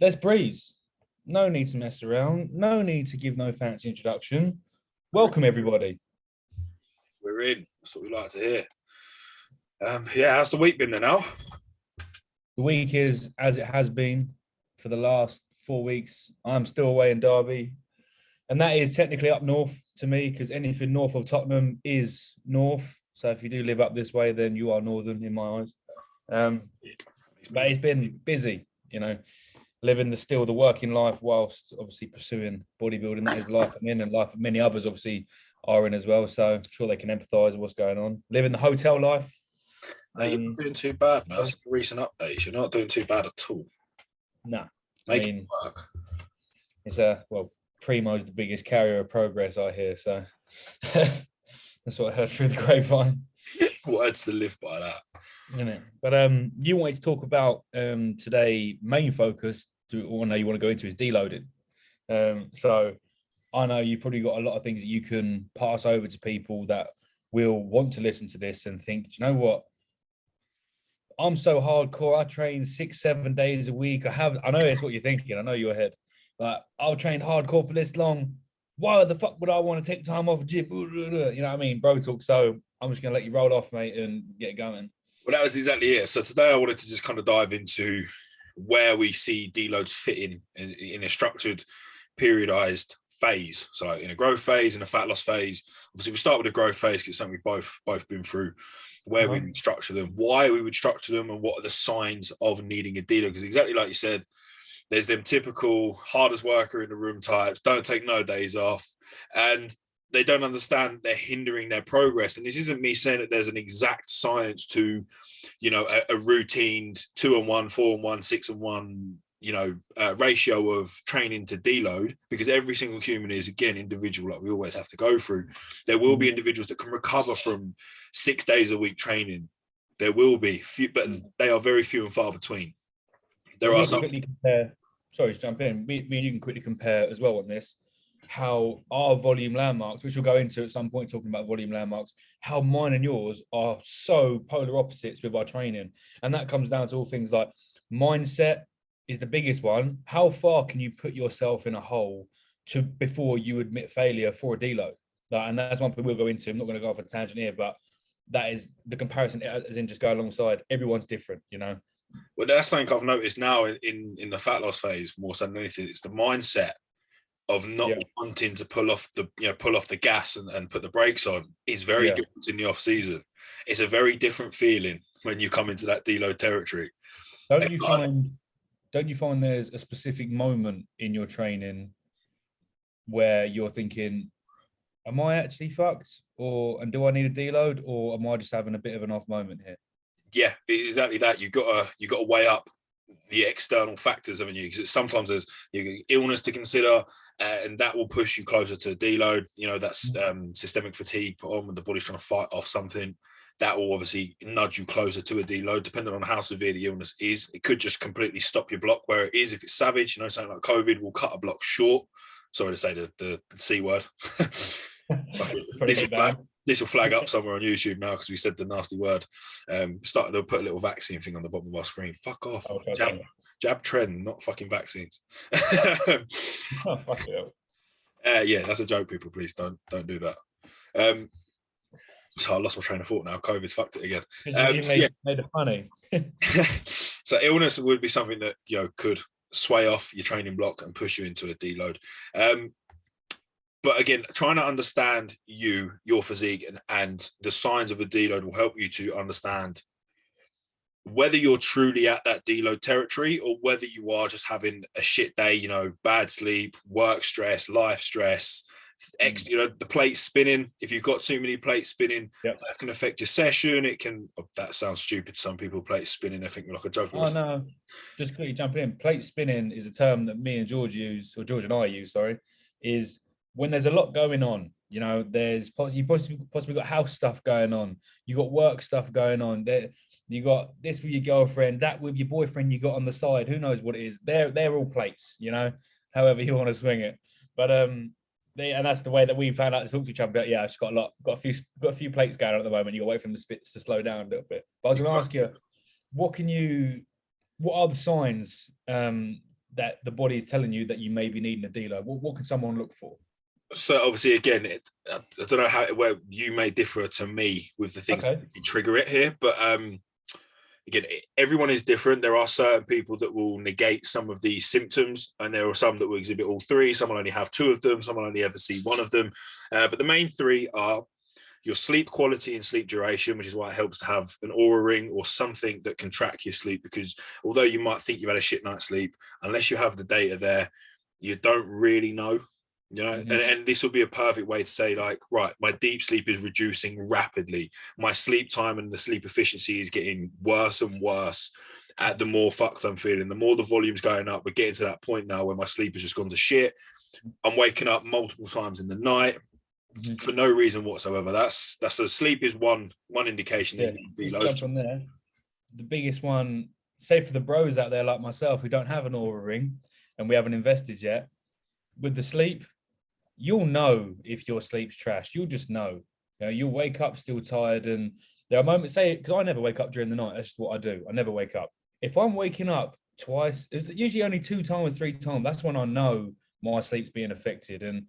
let's breeze. No need to mess around. No need to give no fancy introduction. Welcome, everybody. We're in. That's what we like to hear. How's the week been then, Al? The week is as it has been for the last 4 weeks. I'm still away in Derby, and that is technically up north to me because anything north of Tottenham is north. So if you do live up this way, then you are northern in my eyes. But it's been busy, living the working life whilst obviously pursuing bodybuilding. That is life I'm in, and life many others obviously are in as well. So I'm sure they can empathise with what's going on. Living the hotel life. You're not doing too bad, man. That's recent updates. You're not doing too bad at all. No. Make it work. It's Primo's the biggest carrier of progress, I hear. So that's what I heard through the grapevine. Words to live by that. Isn't it? But you wanted to talk about today, main focus you want to go into is deloading. So I know you've probably got a lot of things that you can pass over to people that will want to listen to this and think, do you know what? I'm so hardcore. I train 6-7 days a week. I know that's what you're thinking. I know you're ahead. But I'll train hardcore for this long. Why the fuck would I want to take time off gym? You know what I mean? Bro talk. So I'm just going to let you roll off, mate, and get going. Well, that was exactly it. So today I wanted to just kind of dive into where we see deloads fitting in a structured, periodized phase. So like in a growth phase, in a fat loss phase. Obviously, we start with a growth phase because it's something we've both been through. Where we would structure them, why we would structure them, and what are the signs of needing a deload? Because exactly like you said, there's them typical hardest worker in the room types, don't take no days off, and they don't understand they're hindering their progress. And this isn't me saying that there's an exact science to, a routine 2-on-1, 4-on-1, 6-on-1, ratio of training to deload, because every single human is, again, individual, like we always have to go through. There will be individuals that can recover from 6 days a week training. There will be few, but they are very few and far between. There are some. Sorry to jump in. Me and you can quickly compare as well on this. How our volume landmarks, which we'll go into at some point talking about volume landmarks, how mine and yours are so polar opposites with our training. And that comes down to all things like mindset is the biggest one. How far can you put yourself in a hole before you admit failure for a deload? And that's one thing we'll go into. I'm not going to go off a tangent here, but that is the comparison, as in just go alongside. Everyone's different, Well, that's something I've noticed now in the fat loss phase more so than anything. It's the mindset of not wanting to pull off the gas and put the brakes on is very different in the off season. It's a very different feeling when you come into that deload territory. Don't you find there's a specific moment in your training where you're thinking, am I actually fucked? And do I need a deload, or am I just having a bit of an off moment here? Yeah, exactly that. You got to weigh up the external factors, haven't you? Because sometimes there's illness to consider, and that will push you closer to a deload. That's systemic fatigue put on when the body's trying to fight off something. That will obviously nudge you closer to a deload, depending on how severe the illness is. It could just completely stop your block where it is. If it's savage, something like COVID will cut a block short. Sorry to say the C word. This will flag up somewhere on YouTube now because we said the nasty word. Started to put a little vaccine thing on the bottom of our screen. Fuck off. Jab trend, not fucking vaccines. That's a joke, people. Please don't do that. So I lost my train of thought now. COVID's fucked it again. Made it funny. So illness would be something that could sway off your training block and push you into a deload. But again, trying to understand your physique and the signs of a deload will help you to understand whether you're truly at that deload territory or whether you are just having a shit day, bad sleep, work stress, life stress, the plates spinning. If you've got too many plates spinning, that can affect your session. It can, that sounds stupid to some people, plates spinning, I think we're like a joke. Oh no, just quickly jumping in. Plate spinning is a term that me and George use, or George and I use, is when there's a lot going on. There's you possibly got house stuff going on, you got work stuff going on, there you got this with your girlfriend, that with your boyfriend you got on the side, who knows what it is. They're all plates, however you want to swing it. But and that's the way that we found out to talk to each other. But I've just got a few plates going on at the moment. You got to wait for them to slow down a little bit. But I was going to ask you, what are the signs that the body is telling you that you may be needing a deload? What can someone look for? So obviously, again, I don't know where you may differ to me with the things that trigger it here, but again, everyone is different. There are certain people that will negate some of these symptoms, and there are some that will exhibit all three. Some will only have two of them. Some will only ever see one of them. But the main three are your sleep quality and sleep duration, which is why it helps to have an Aura ring or something that can track your sleep. Because although you might think you've had a shit night's sleep, unless you have the data there, you don't really know. You know, and this would be a perfect way to say, like, right, my deep sleep is reducing rapidly. My sleep time and the sleep efficiency is getting worse and worse at the more fucked I'm feeling. The more the volume's going up, we're getting to that point now where my sleep has just gone to shit. I'm waking up multiple times in the night for no reason whatsoever. That's a sleep is one indication that you need to jump on there. The biggest one, say for the bros out there like myself who don't have an Aura ring and we haven't invested yet, with the sleep, you'll know if your sleep's trash. You'll just know. You know, you'll wake up still tired, and there are moments, say, because I never wake up during the night. That's just what I do. I never wake up. If I'm waking up twice, it's usually only 2 times or 3 times. That's when I know my sleep's being affected. And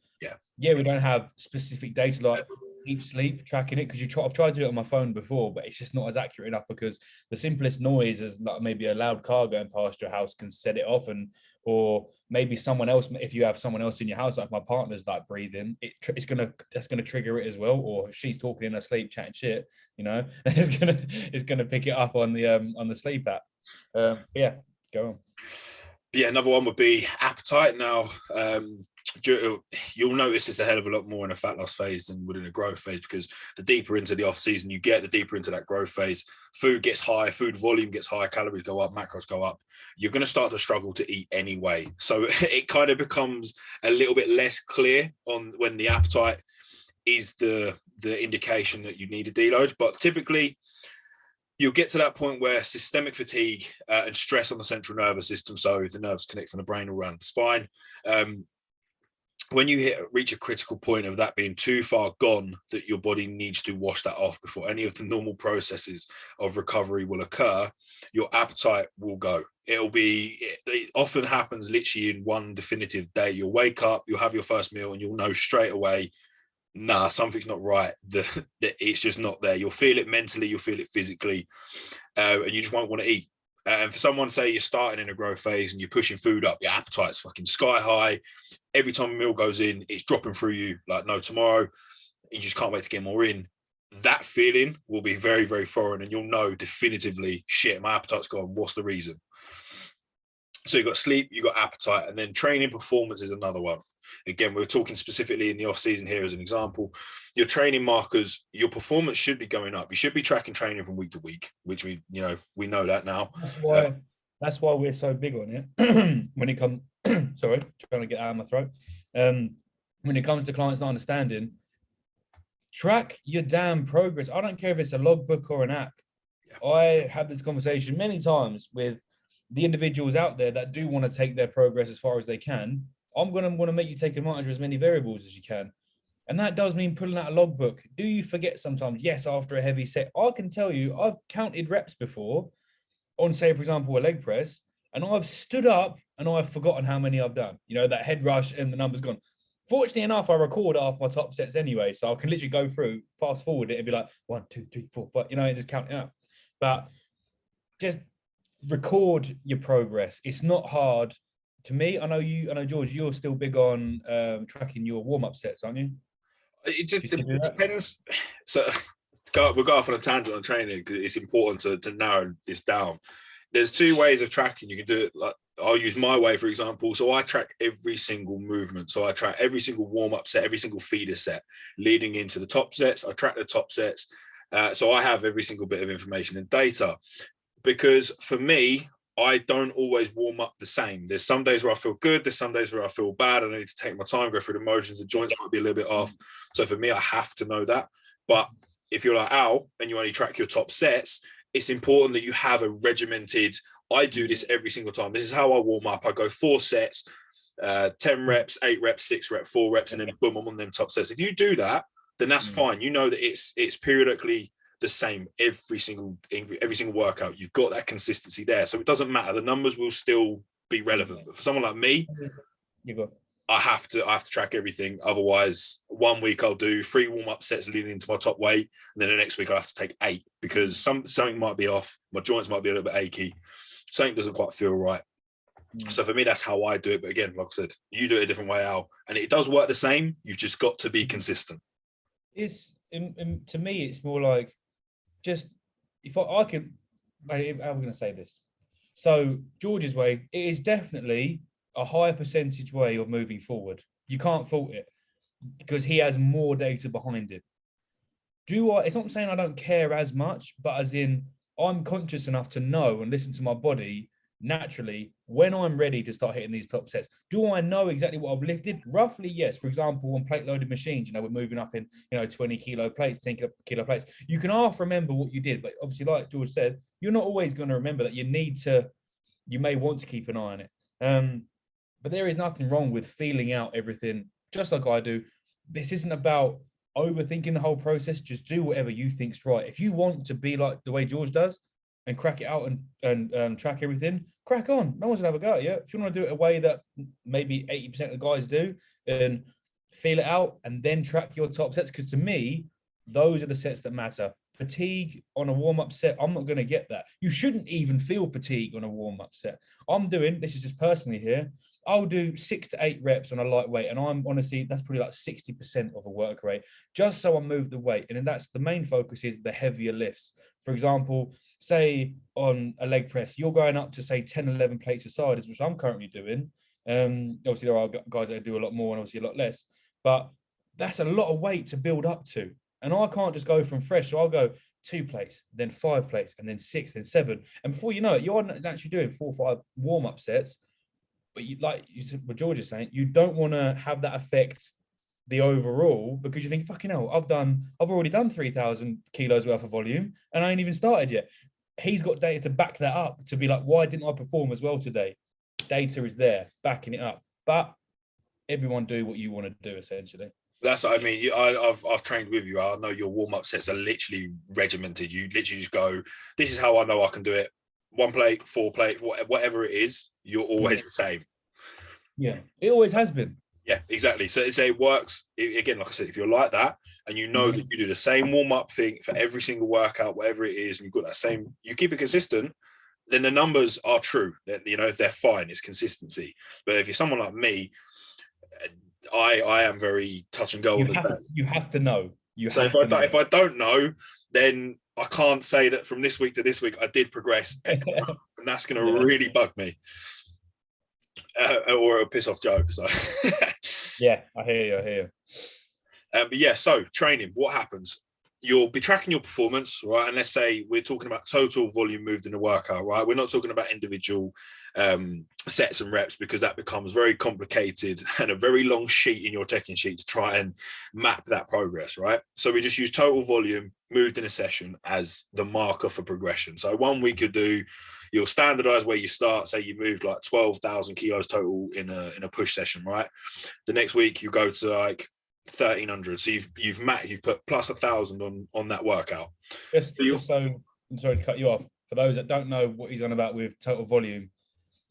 we don't have specific data like deep sleep tracking it, because I've tried to do it on my phone before, but it's just not as accurate enough, because the simplest noise is like maybe a loud car going past your house can set it off, or maybe someone else, if you have someone else in your house, like my partner's like breathing, that's gonna trigger it as well. Or if she's talking in her sleep, chatting shit, you know, it's gonna pick it up on the sleep app. Go on. Yeah, another one would be appetite. Now, you'll notice it's a hell of a lot more in a fat loss phase than would in a growth phase, because the deeper into the off season you get, the deeper into that growth phase, food gets high, food volume gets high, calories go up, macros go up. You're going to start to struggle to eat anyway. So it kind of becomes a little bit less clear on when the appetite is the indication that you need a deload. But typically, you'll get to that point where systemic fatigue and stress on the central nervous system, so the nerves connect from the brain around the spine, when you reach a critical point of that being too far gone, that your body needs to wash that off before any of the normal processes of recovery will occur, your appetite will go. It often happens literally in one definitive day. You'll wake up, you'll have your first meal, and you'll know straight away, nah, something's not right. It's just not there. You'll feel it mentally, you'll feel it physically, and you just won't want to eat. And for someone, say you're starting in a growth phase and you're pushing food up, your appetite's fucking sky high. Every time a meal goes in, it's dropping through you like no tomorrow. You just can't wait to get more in. That feeling will be very, very foreign, and you'll know definitively, shit, my appetite's gone. What's the reason? So you've got sleep, you've got appetite, and then training performance is another one. Again, we're talking specifically in the off season here as an example. Your training markers, your performance should be going up. You should be tracking training from week to week, which we know that now. That's why we're so big on it. When it comes, sorry, trying to get out of my throat. When it comes to clients not understanding, track your damn progress. I don't care if it's a logbook or an app. I have this conversation many times with the individuals out there that do want to take their progress as far as they can. I'm going to want to make you take advantage of as many variables as you can. And that does mean pulling out a logbook. Do you forget sometimes? Yes, after a heavy set. I can tell you, I've counted reps before on, say, for example, a leg press, and I've stood up and I've forgotten how many I've done. You know, that head rush and the number's gone. Fortunately enough, I record after my top sets anyway, so I can literally go through, fast forward it and be like 1, 2, 3, 4, 5, you know, and just count it up. But just record your progress. It's not hard. To me, I know George, you're still big on tracking your warm-up sets, aren't you? It just depends. So we'll go off on a tangent on training, because it's important to narrow this down. There's 2 ways of tracking. You can do it like, I'll use my way, for example. So I track every single movement. So I track every single warm-up set, every single feeder set leading into the top sets. I track the top sets. So I have every single bit of information and data, because for me, I don't always warm up the same. There's some days where I feel good. There's some days where I feel bad. I need to take my time, go through the motions. The joints might be a little bit off. So for me, I have to know that. But if you're like Al and you only track your top sets, it's important that you have a regimented, I do this every single time. This is how I warm up. I go 4 sets, 10 reps, 8 reps, 6 reps, 4 reps, and then boom, I'm on them top sets. If you do that, then that's fine. You know that it's periodically the same every single workout. You've got that consistency there, so it doesn't matter. The numbers will still be relevant. But for someone like me, You go. I have to track everything. Otherwise, 1 week I'll do 3 warm-up sets leading into my top weight, and then the next week I have to take 8 because something might be off. My joints might be a little bit achy. Something doesn't quite feel right. So for me, that's how I do it. But again, like I said, you do it a different way, Al, and it does work the same. You've just got to be consistent. It's to me, it's more like just if I can. How am I going to say this? So George's way, it is definitely a higher percentage way of moving forward. You can't fault it because he has more data behind it. It's not saying I don't care as much, but as in I'm conscious enough to know and listen to my body naturally when I'm ready to start hitting these top sets. Do I know exactly what I've lifted? Roughly, yes. For example, on plate loaded machines, we're moving up in, 20 kilo plates, 10 kilo plates. You can half remember what you did, but obviously, like George said, you're not always going to remember that. You may want to keep an eye on it. But there is nothing wrong with feeling out everything, just like I do. This isn't about overthinking the whole process. Just do whatever you think's right. If you want to be like the way George does and crack it out and track everything, crack on. No one's gonna have a go at you. If you want to do it a way that maybe 80% of the guys do, and feel it out and then track your top sets, because to me, those are the sets that matter. Fatigue on a warm-up set, I'm not going to get that. You shouldn't even feel fatigue on a warm-up set. This is just personally here, I'll do 6 to 8 reps on a lightweight, and I'm honestly, that's probably like 60% of a work rate, just so I move the weight. And then that's the main focus is the heavier lifts. For example, say on a leg press, you're going up to say 10, 11 plates aside, which I'm currently doing. Obviously there are guys that do a lot more and obviously a lot less, but that's a lot of weight to build up to. And I can't just go from fresh. So I'll go 2 plates, then 5 plates, and then 6, then 7. And before you know it, you're actually doing 4 or 5 warm-up sets. But what George is saying, you don't want to have that affect the overall, because you think, fucking hell, I've already done 3,000 kilos worth of volume and I ain't even started yet. He's got data to back that up, to be like, why didn't I perform as well today? Data is there, backing it up. But everyone do what you want to do, essentially. That's what I mean. I've trained with you. I know your warm-up sets are literally regimented. You literally just go, this is how I know I can do it. 1 plate, 4 plate, whatever it is, you're always the same. Yeah, it always has been. Yeah, exactly. So it works. Again, like I said, if you're like that and you know that you do the same warm-up thing for every single workout, whatever it is, and you've got that same, you keep it consistent, then the numbers are true. If they're fine, it's consistency. But if you're someone like me, I am very touch and go all the day. You have to know. So if I don't know, then I can't say that from this week to this week I did progress, and that's going to really bug me, or it'll piss off Joe. So yeah, I hear you. But yeah, so training. What happens? You'll be tracking your performance, right? And let's say we're talking about total volume moved in a workout, right? We're not talking about individual sets and reps, because that becomes very complicated and a very long sheet in your checking sheet to try and map that progress, right? So we just use total volume moved in a session as the marker for progression. So 1 week you'll standardize where you start. Say you moved like 12,000 kilos total in a push session, right? The next week you go to like 1,300. So you've put plus 1,000 on that workout. So I'm sorry to cut you off. For those that don't know what he's on about with total volume,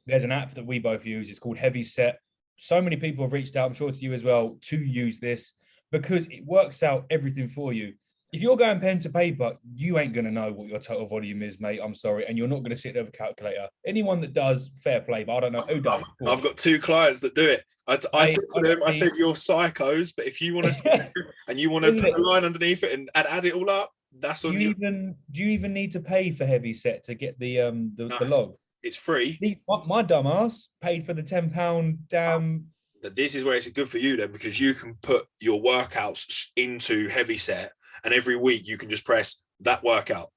there's an app that we both use. It's called Heavy Set. So many people have reached out, I'm sure to you as well, to use this because it works out everything for you. If you're going pen to paper, you ain't going to know what your total volume is, mate. I'm sorry. And you're not going to sit there with a calculator. Anyone that does, fair play, but I don't know who does. I've got 2 clients that do it. I said to them, I said, you're psychos, but if you want to see it and you want to put a line underneath it and add it all up, that's on you. Do you even need to pay for Heavy Set to get the log? It's free. My dumb ass paid for the £10 damn. This is where it's good for you then, because you can put your workouts into Heavy Set, and every week you can just press that workout.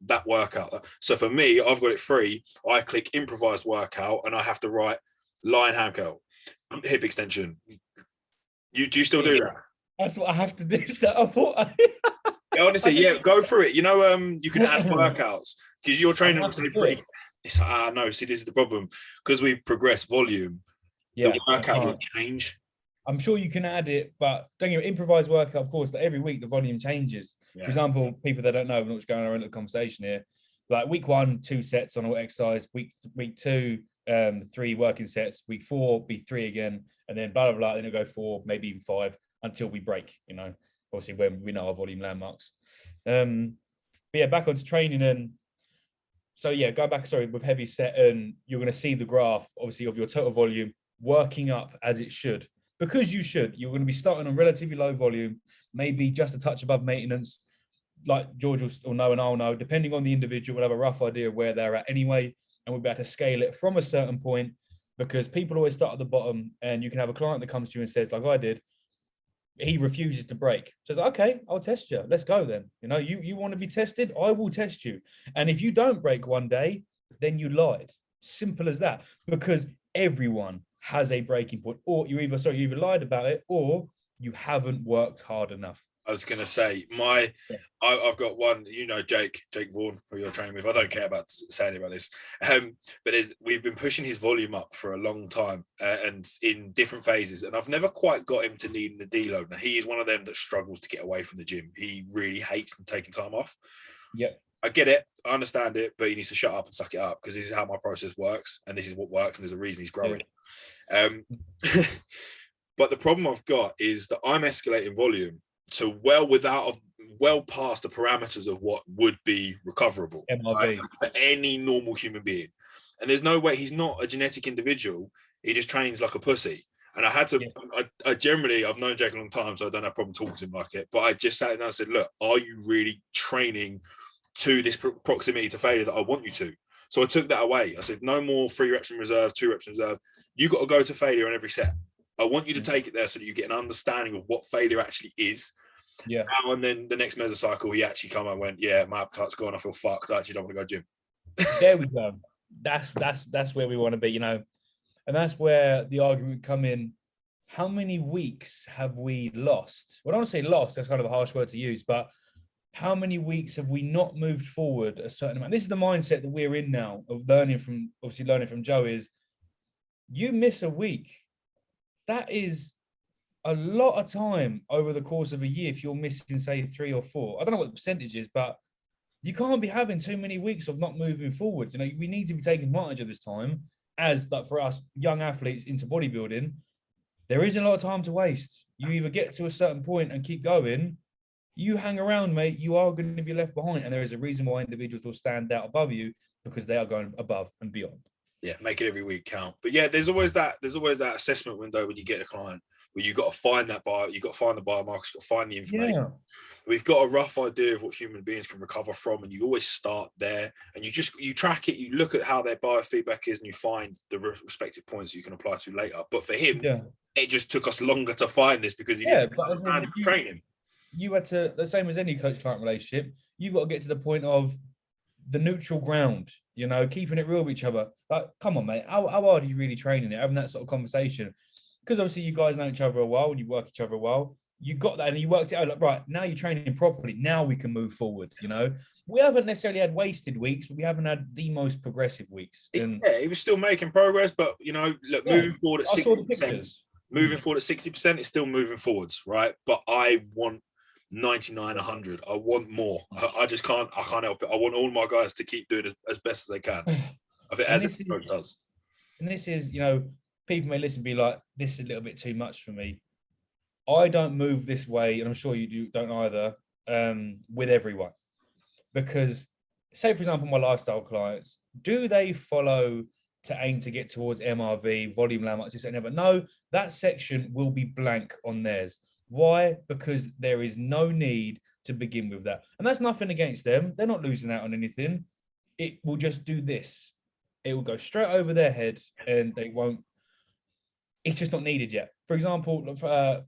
So for me, I've got it free. I click improvised workout and I have to write line ham curl, hip extension. Do you still do that? That's what I have to do. So I thought. Yeah, honestly, yeah, go through it. You can add workouts because you're training on something pretty. It's no. See, this is the problem because we progress volume. Yeah, the workout will change. I'm sure you can add it, but don't get improvised workout, of course. But every week the volume changes. Yeah. For example, people that don't know, we're not just going around the conversation here. Like week 1, 2 sets on all exercise. Week 2, 3 working sets. Week 4 be 3 again, and then blah blah blah. Then it'll go 4, maybe even 5 until we break. Obviously when we know our volume landmarks. But yeah, back onto training. And so yeah, go back, sorry, with heavy set, and you're going to see the graph, obviously, of your total volume working up as it should, because you're going to be starting on relatively low volume, maybe just a touch above maintenance. Like George will know, and I'll know, depending on the individual, we'll have a rough idea of where they're at anyway, and we'll be able to scale it from a certain point, because people always start at the bottom. And you can have a client that comes to you and says, like I did, he refuses to break. So it's like, okay, I'll test you. Let's go then. You want to be tested? I will test you. And if you don't break one day, then you lied. Simple as that. Because everyone has a breaking point, or you either lied about it, or you haven't worked hard enough. I was going to say, I've got one, Jake Vaughan, who you're training with. I don't care about saying about this, but we've been pushing his volume up for a long time, and in different phases. And I've never quite got him to needing the deload. Now, he is one of them that struggles to get away from the gym. He really hates taking time off. Yeah. I get it. I understand it, but he needs to shut up and suck it up, because this is how my process works, and this is what works, and there's a reason he's growing. Yeah. But the problem I've got is that I'm escalating volume to well past the parameters of what would be recoverable, right, for any normal human being. And there's no way, he's not a genetic individual. He just trains like a pussy. And I had to, I generally, I've known Jake a long time, so I don't have a problem talking to him like it. But I just sat down and said, look, are you really training to this proximity to failure that I want you to? So I took that away. I said, no more 3 reps in reserve, 2 reps in reserve. You got to go to failure on every set. I want you to take it there so that you get an understanding of what failure actually is. Yeah. And then the next mesocycle, he actually come and went, yeah, my appetite's gone. I feel fucked. I actually don't want to go gym. There we go. That's where we want to be, and that's where the argument come in. How many weeks have we lost? Well, I don't want to say lost. That's kind of a harsh word to use, but how many weeks have we not moved forward a certain amount? This is the mindset that we're in now of learning from Joe. Is you miss a week, that is a lot of time over the course of a year. If you're missing, say, 3 or 4, I don't know what the percentage is, but you can't be having too many weeks of not moving forward. We need to be taking advantage of this time, as like for us young athletes into bodybuilding, there isn't a lot of time to waste. You either get to a certain point and keep going. You hang around, mate, you are going to be left behind. And there is a reason why individuals will stand out above you, because they are going above and beyond. Yeah, make it every week count. But yeah, there's always that assessment window when you get a client, where you've got to find that you've got to find the biomarkers, you've got to find the information. Yeah. We've got a rough idea of what human beings can recover from, and you always start there, and you track it, you look at how their biofeedback is, and you find the respective points you can apply to later. But for him, it just took us longer to find this, because he didn't understand training. You had to, the same as any coach-client relationship, you've got to get to the point of the neutral ground, keeping it real with each other. Like, come on, mate, how hard are you really training it? Having that sort of conversation. Because obviously you guys know each other a while, and you work each other a while. You got that, and you worked it out. Like, right, now you're training properly. Now we can move forward. We haven't necessarily had wasted weeks, but we haven't had the most progressive weeks. And he was still making progress, but look, moving forward at 60%. Moving forward at 60%, it's still moving forwards, right? But I want 99, 100. I want more. I just can't. I can't help it. I want all my guys to keep doing as best as they can. I think as it does. And this is, people may listen and be like, this is a little bit too much for me. I don't move this way, and I'm sure you don't either, with everyone. Because, say, for example, my lifestyle clients, do they follow to aim to get towards MRV, volume landmarks, etc.? But no, that section will be blank on theirs. Why? Because there is no need to begin with that. And that's nothing against them. They're not losing out on anything. It will just do this. It will go straight over their head, and they won't. It's just not needed yet. For example,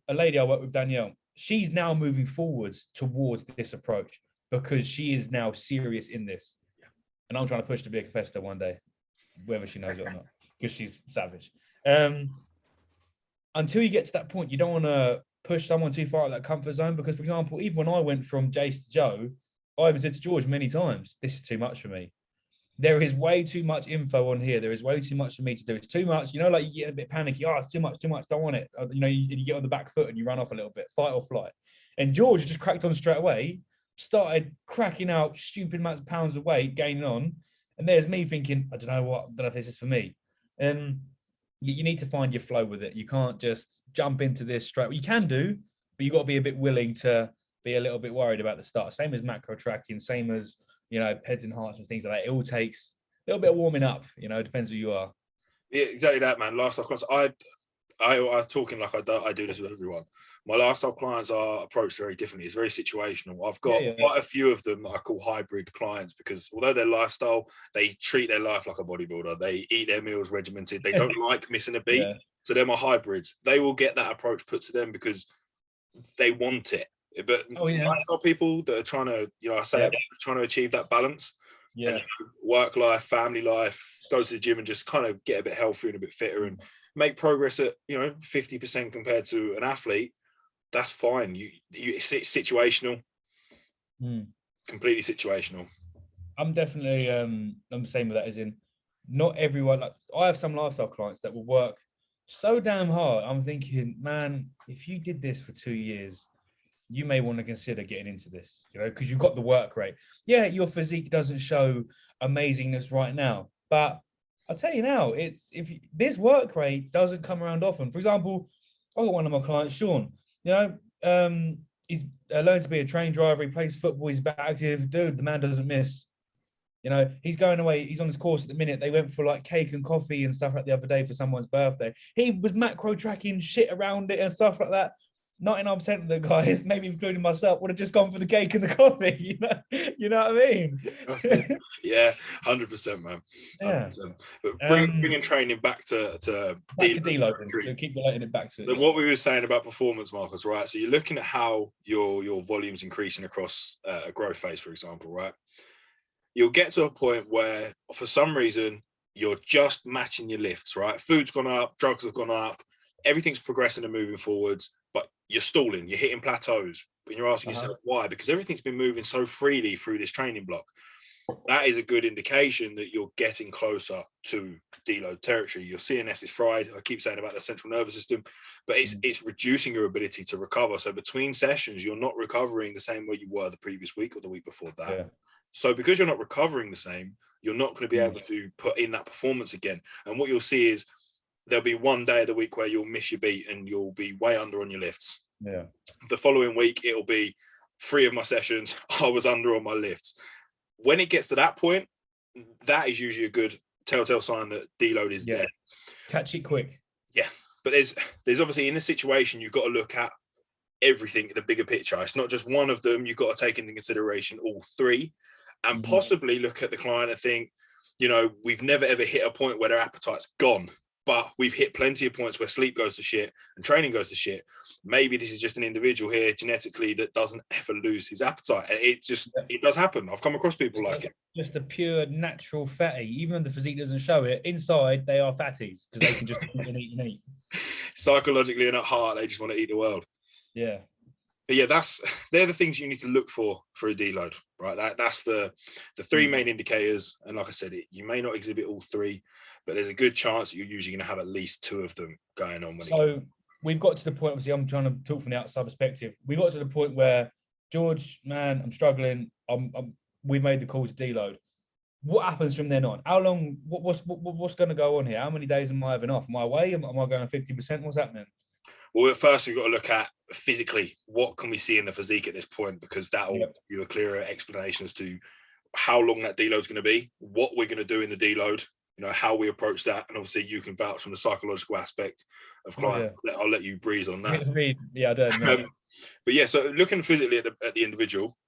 a lady I work with, Danielle, she's now moving forwards towards this approach, because she is now serious in this. And I'm trying to push to be a competitor one day, whether she knows it or not, because she's savage. Until you get to that point, you don't want to push someone too far out of that comfort zone, because, for example, even when I went from Jace to Joe, I even said to George many times, this is too much for me. There is way too much info on here. There is way too much for me to do. It's too much. Like you get a bit panicky. Oh, it's too much, don't want it. You get on the back foot and you run off a little bit, fight or flight. And George just cracked on straight away, started cracking out stupid amounts of pounds of weight, gaining on. And there's me thinking, I don't know if this is for me. And you need to find your flow with it. You can't just jump into this straight. You can do, but you got to be a bit willing to be a little bit worried about the start. Same as macro tracking, same as, heads and hearts and things like that. It all takes a little bit of warming up, depends who you are. Yeah, exactly that, man. Lifestyle clients. I'm talking like I do this with everyone. My lifestyle clients are approached very differently. It's very situational. I've got quite a few of them that I call hybrid clients because although they're lifestyle, they treat their life like a bodybuilder. They eat their meals regimented. They don't like missing a beat. Yeah. So they're my hybrids. They will get that approach put to them because they want it. But lifestyle people that are trying to, trying to achieve that balance. Yeah. And work life, family life, go to the gym and just kind of get a bit healthier and a bit fitter and make progress at 50% compared to an athlete. That's fine. It's situational, completely situational. I'm definitely I'm the same with that. As in, not everyone. Like, I have some lifestyle clients that will work so damn hard. I'm thinking, man, if you did this for 2 years, you may want to consider getting into this, because you've got the work rate. Yeah, your physique doesn't show amazingness right now, but I'll tell you now, if this work rate doesn't come around often. For example, I got one of my clients, Sean. He's learned to be a train driver. He plays football. He's back active. Dude, the man doesn't miss. He's going away. He's on his course at the minute. They went for like cake and coffee and stuff like the other day for someone's birthday. He was macro tracking shit around it and stuff like that. 99% of the guys, maybe including myself, would have just gone for the cake and the coffee. You know what I mean? Yeah, 100%, man. 100%. Yeah. But bringing training back to Deload. So keep relating it back to. So what we were saying about performance markers, right? So you're looking at how your volume's increasing across a growth phase, for example, right? You'll get to a point where, for some reason, you're just matching your lifts, right? Food's gone up, drugs have gone up, everything's progressing and moving forwards, but you're stalling, you're hitting plateaus, and you're asking yourself why? Because everything's been moving so freely through this training block. That is a good indication that you're getting closer to deload territory. Your CNS is fried. I keep saying about the central nervous system, but it's reducing your ability to recover. So between sessions, you're not recovering the same way you were the previous week or the week before that. Yeah. So because you're not recovering the same, you're not going to be able to put in that performance again. And what you'll see is there'll be one day of the week where you'll miss your beat and you'll be way under on your lifts. Yeah. The following week, it'll be 3 of my sessions, I was under on my lifts. When it gets to that point, that is usually a good telltale sign that deload is there. Catch it quick. Yeah. But there's obviously in this situation, you've got to look at everything, the bigger picture. It's not just one of them. You've got to take into consideration all 3 and possibly look at the client and think, we've never ever hit a point where their appetite's gone, but we've hit plenty of points where sleep goes to shit and training goes to shit. Maybe this is just an individual here genetically that doesn't ever lose his appetite. And it does happen. I've come across people like it. Just a pure natural fatty. Even though the physique doesn't show it, inside they are fatties because they can just eat and eat and eat. Psychologically and at heart, they just want to eat the world. Yeah. But yeah, they're the things you need to look for a deload, right? That's the 3 main indicators. And like I said, you may not exhibit all 3, but there's a good chance that you're usually going to have at least 2 of them going on. We've got to the point, obviously I'm trying to talk from the outside perspective. We got to the point where, George, man, I'm struggling. We made the call to deload. What happens from then on? How long, what's going to go on here? How many days am I having off? Am I away? Am I going 50%? What's happening? Well, first we've got to look at physically, what can we see in the physique at this point? Because that will give you a clearer explanation as to how long that deload is going to be, what we're going to do in the deload, how we approach that. And obviously you can vouch from the psychological aspect of clients. I'll let you breeze on that. Yeah, I don't know. But yeah, so looking physically at the individual,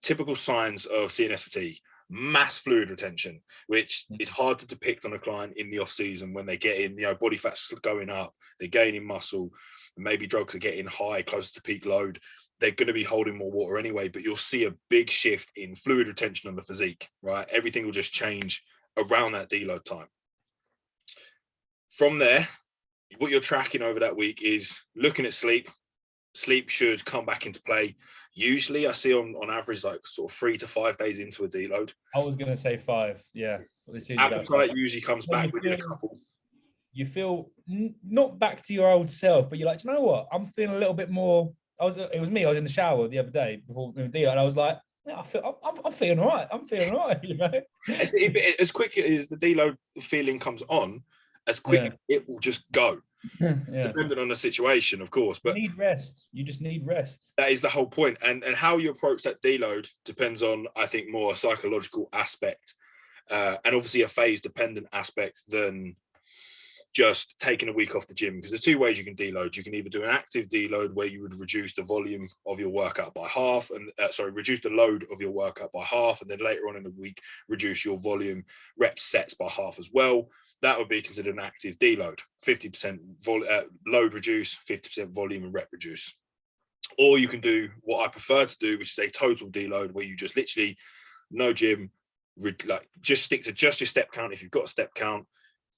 typical signs of CNS fatigue, mass fluid retention, which is hard to depict on a client in the off season when they get in, body fat's going up, they're gaining muscle, maybe drugs are getting high, closer to peak load. They're going to be holding more water anyway, but you'll see a big shift in fluid retention on the physique, right? Everything will just change around that deload time. From there, what you're tracking over that week is looking at sleep. Sleep should come back into play. Usually I see on average, like sort of 3 to 5 days into a deload. I was going to say 5. Yeah. Appetite usually comes back within a couple. You feel not back to your old self, but you're like, you know what? I'm feeling a little bit more. I was in the shower the other day before the deload, and I was like, yeah, I'm feeling all right. I'm feeling all right, As quick as the deload feeling comes on, as quickly it will just go, Yeah. depending on the situation, of course. You But need rest. You just need rest. that is the whole point. And how you approach that deload depends on, I think, more a psychological aspect, and obviously a phase dependent aspect than just taking a week off the gym, because there's two ways you can deload. You can either do an active deload where you would reduce the volume of your workout by half, and reduce the load of your workout by half, and then later on in the week reduce your volume reps sets by half as well. That would be considered an active deload. 50% load reduce, 50% volume and rep reduce. Or you can do what I prefer to do, which is a total deload, where you just literally no gym, like just stick to just your step count if you've got a step count,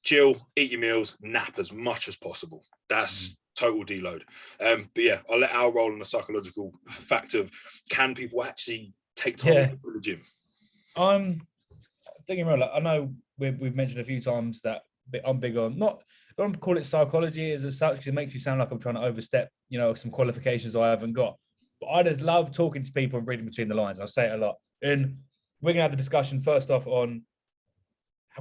chill, eat your meals, nap as much as possible. That's total deload. But yeah, I'll let Al roll on the psychological fact of, can people actually take time to the gym? I'm thinking about, like, I know we've mentioned a few times that I'm big on, not, I don't call it psychology as such, because it makes me sound like I'm trying to overstep, some qualifications I haven't got. But I just love talking to people and reading between the lines. I say it a lot. And we're going to have the discussion first off on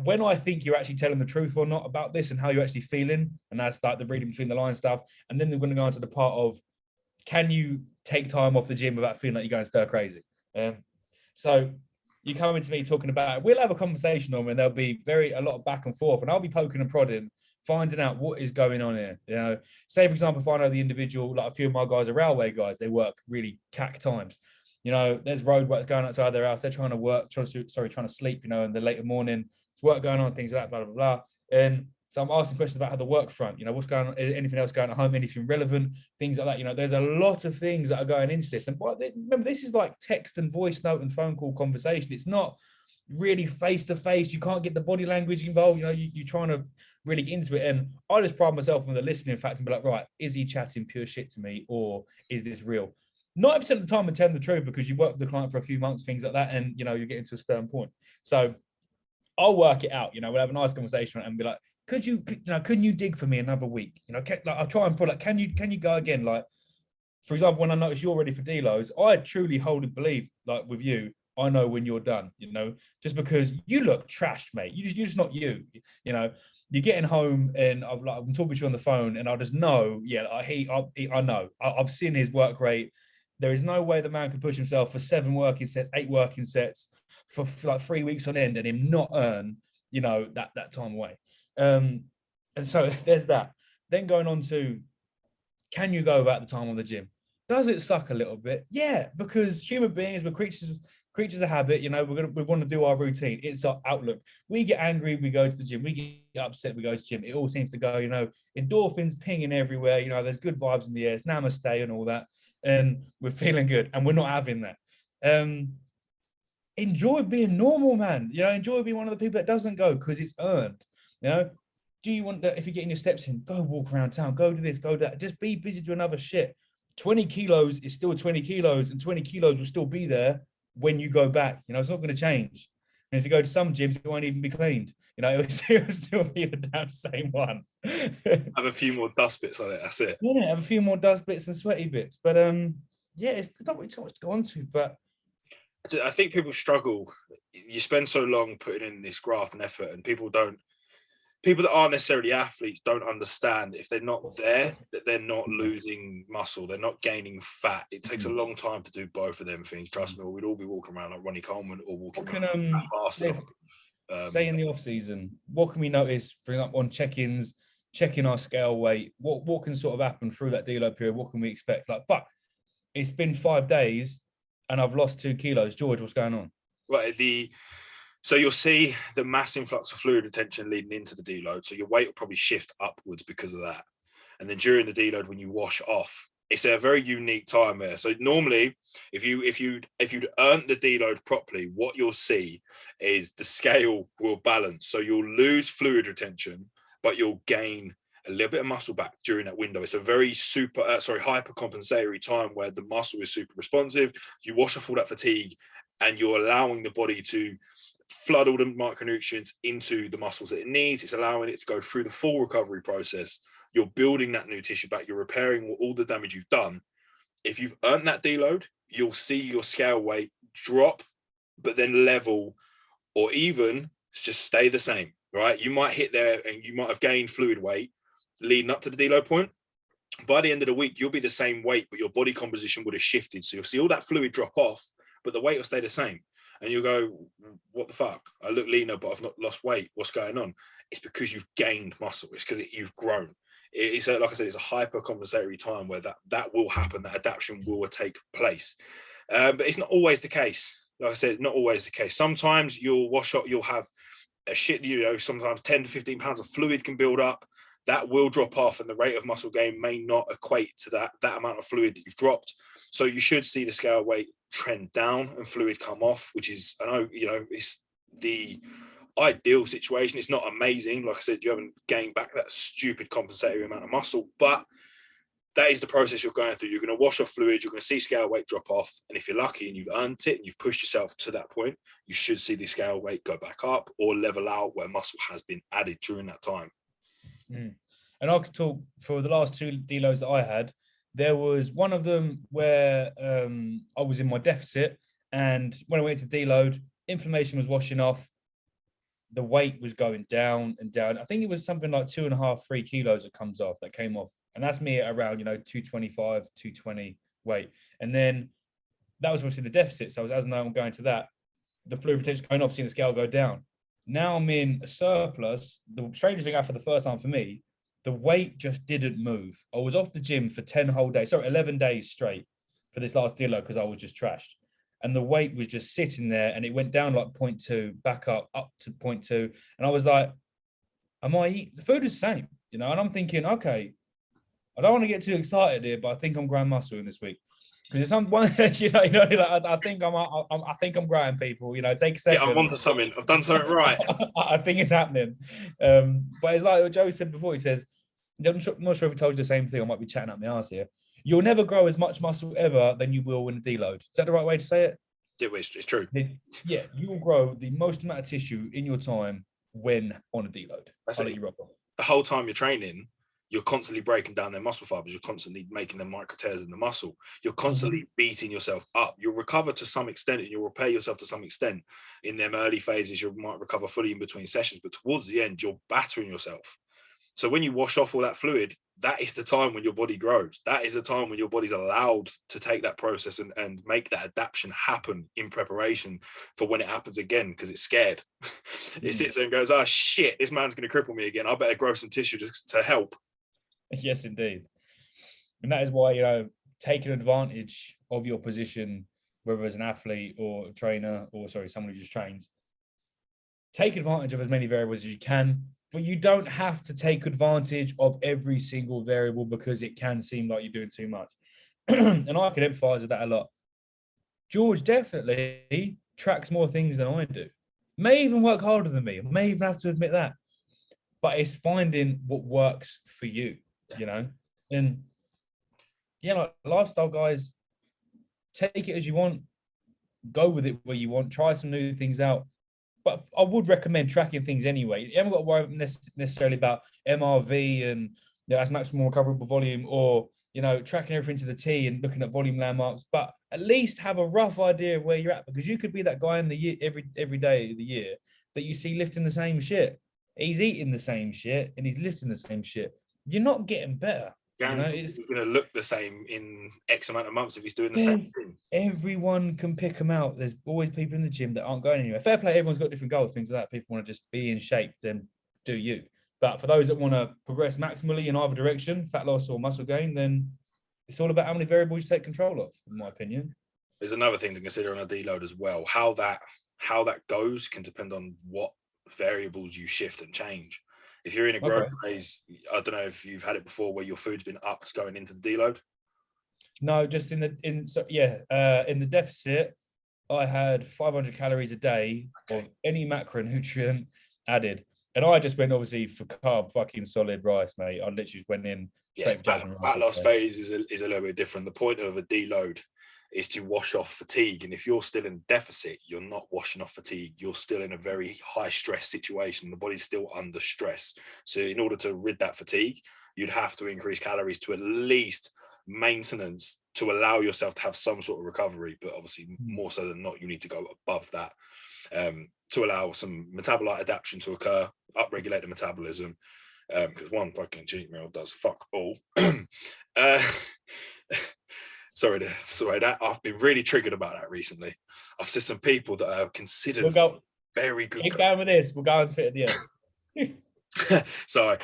when I think you're actually telling the truth or not about this and how you're actually feeling. And that's like the reading between the lines stuff. And then we're going to go on to the part of, can you take time off the gym without feeling like you're going stir crazy? So you come into me talking about it, we'll have a conversation on, and there'll be a lot of back and forth, and I'll be poking and prodding, finding out what is going on here. Say for example, if I know the individual, like a few of my guys are railway guys, they work really cack times. There's road works going outside their house. They're trying to sleep, in the later morning. There's work going on, things like that, blah, blah, blah. And so I'm asking questions about how the work front, what's going on, anything else going on at home, anything relevant, things like that. There's a lot of things that are going into this. And remember, this is like text and voice note and phone call conversation. It's not really face to face. You can't get the body language involved. You're trying to really get into it. And I just pride myself on the listening fact and be like, right, is he chatting pure shit to me, or is this real? 90% of the time, I'm telling the truth, because you work with the client for a few months, things like that, and you're getting to a certain point. So I'll work it out. We'll have a nice conversation and be like, couldn't you dig for me another week? I'll try and put like, can you go again? Like, for example, when I notice you're ready for deloads, I truly hold and believe, like with you, I know when you're done. Just because you look trashed, mate. You're just not you. You're getting home, and I'm talking to you on the phone, and I just know, I know. I've seen his work rate. There is no way the man could push himself for 7 working sets, 8 working sets for like 3 weeks on end, and him not earn, that time away. And so there's that. Then going on to, can you go without the time on the gym? Does it suck a little bit? Yeah, because human beings, we're creatures of habit. We want to do our routine. It's our outlook. We get angry, we go to the gym. We get upset, we go to the gym. It all seems to go, endorphins pinging everywhere. There's good vibes in the air. It's namaste and all that. And we're feeling good, and we're not having that. Enjoy being normal, man. Enjoy being one of the people that doesn't go because it's earned. Do you want that? If you're getting your steps in, go walk around town, go do this, go do that. Just be busy doing other shit. 20 kilos is still 20 kilos, and 20 kilos will still be there when you go back. It's not going to change. And if you go to some gyms, it won't even be cleaned. It will still be the damn same one. Have a few more dust bits on it. That's it. Yeah, have a few more dust bits and sweaty bits. But it's not really too much to go on to. But I think people struggle. You spend so long putting in this graft and effort, and people that aren't necessarily athletes don't understand, if they're not there, that they're not losing muscle, they're not gaining fat. It takes a long time to do both of them things. Trust me, we'd all be walking around like Ronnie Coleman, or walking around say in the off season, what can we notice, for example, on check-ins, checking our scale weight? What can sort of happen through that deload period? What can we expect? Like, fuck, it's been 5 days and I've lost 2 kilos. George, what's going on? Right, so you'll see the mass influx of fluid retention leading into the deload. So your weight will probably shift upwards because of that. And then during the deload, when you wash off, it's a very unique time there. So normally, if you'd earned the deload properly, what you'll see is the scale will balance. So you'll lose fluid retention, but you'll gain a little bit of muscle back during that window. It's a very hypercompensatory time where the muscle is super responsive. You wash off all that fatigue, and you're allowing the body to flood all the micronutrients into the muscles that it needs. It's allowing it to go through the full recovery process. You're building that new tissue back. You're repairing all the damage you've done. If you've earned that deload, you'll see your scale weight drop, but then level, or even just stay the same. right? You might hit there and you might have gained fluid weight leading up to the deload point. By the end of the week, you'll be the same weight, but your body composition would have shifted. So you'll see all that fluid drop off, but the weight will stay the same. And you'll go, what the fuck? I look leaner, but I've not lost weight. What's going on? It's because you've gained muscle. It's because you've grown. It's like I said, it's a hyper-compensatory time where that will happen. That adaptation will take place. But it's not always the case. Like I said, not always the case. Sometimes you'll wash up, you'll have a shit, sometimes 10 to 15 pounds of fluid can build up. That will drop off, and the rate of muscle gain may not equate to that amount of fluid that you've dropped. So you should see the scale weight trend down and fluid come off, which is, I know, it's the ideal situation. It's not amazing. Like I said, you haven't gained back that stupid compensatory amount of muscle, but that is the process you're going through. You're going to wash off fluid, you're going to see scale weight drop off. And if you're lucky and you've earned it and you've pushed yourself to that point, you should see the scale weight go back up or level out where muscle has been added during that time. And I could talk for the last 2 deloads that I had. There was one of them where I was in my deficit, and when I went to deload, inflammation was washing off. The weight was going down and down. I think it was something like 2.5, 3 kilos that came off. And that's me at around, 225, 220 weight. And then that was obviously the deficit. So as I'm going to that, the fluid retention going up, seeing the scale go down. Now I'm in a surplus. The strangest thing for the first time for me, the weight just didn't move. I was off the gym for 11 days straight for this last deload because I was just trashed. And the weight was just sitting there, and it went down like 0.2, back up to 0.2. And I was like, the food is the same, and I'm thinking, okay, I don't want to get too excited here, but I think I'm growing muscle in this week. Because it's some one, I think I think I'm growing, people. Take a second. Yeah, I'm onto something. I've done something right. I think it's happening. But it's like what Joe said before. He says, I'm not sure if he told you the same thing. I might be chatting up my ass here. You'll never grow as much muscle ever than you will in a deload. Is that the right way to say it? Yeah, it's true. Yeah, you will grow the most amount of tissue in your time when on a deload. That's I'll let you rock on. The whole time you're training, you're constantly breaking down their muscle fibers. You're constantly making them micro tears in the muscle. You're constantly beating yourself up. You'll recover to some extent and you'll repair yourself to some extent. In them early phases, you might recover fully in between sessions, but towards the end, you're battering yourself. So when you wash off all that fluid, that is the time when your body grows. That is the time when your body's allowed to take that process and make that adaptation happen in preparation for when it happens again, because it's scared. It sits there and goes, oh, shit, this man's going to cripple me again. I better grow some tissue to help. Yes, indeed. And that is why, taking advantage of your position, whether as an athlete or a trainer or, someone who just trains, take advantage of as many variables as you can. But you don't have to take advantage of every single variable because it can seem like you're doing too much. And I can emphasize that a lot. George definitely tracks more things than I do. May even work harder than me. May even have to admit that. But it's finding what works for you, And like lifestyle guys, take it as you want. Go with it where you want. Try some new things out. But I would recommend tracking things anyway. You haven't got to worry necessarily about MRV and that's maximum recoverable volume, or tracking everything to the T and looking at volume landmarks. But at least have a rough idea of where you're at, because you could be that guy in the year every day of the year that you see lifting the same shit. He's eating the same shit and he's lifting the same shit. You're not getting better. He's going to look the same in X amount of months if he's doing the same thing. Everyone can pick them out. There's always people in the gym that aren't going anywhere. Fair play, everyone's got different goals, things like that. People want to just be in shape, then do you. But for those that want to progress maximally in either direction, fat loss or muscle gain, then it's all about how many variables you take control of, in my opinion. There's another thing to consider on a deload as well. How that goes can depend on what variables you shift and change. If you're in a growth phase, I don't know if you've had it before where your food's been upped going into the deload. No, just in the deficit, I had 500 calories a day of any macronutrient added, and I just went obviously for carb fucking solid rice, mate. I literally just went in. Fat loss phase is a little bit different. The point of a deload is to wash off fatigue. And if you're still in deficit, you're not washing off fatigue. You're still in a very high stress situation. The body's still under stress. So in order to rid that fatigue, you'd have to increase calories to at least maintenance to allow yourself to have some sort of recovery. But obviously more so than not, you need to go above that to allow some metabolite adaptation to occur. upregulate the metabolism. Because one fucking cheat meal does fuck all. Sorry, that I've been really triggered about that recently. I've seen some people that are considered very good. Keep going with this. We'll go into it at the end. Sorry.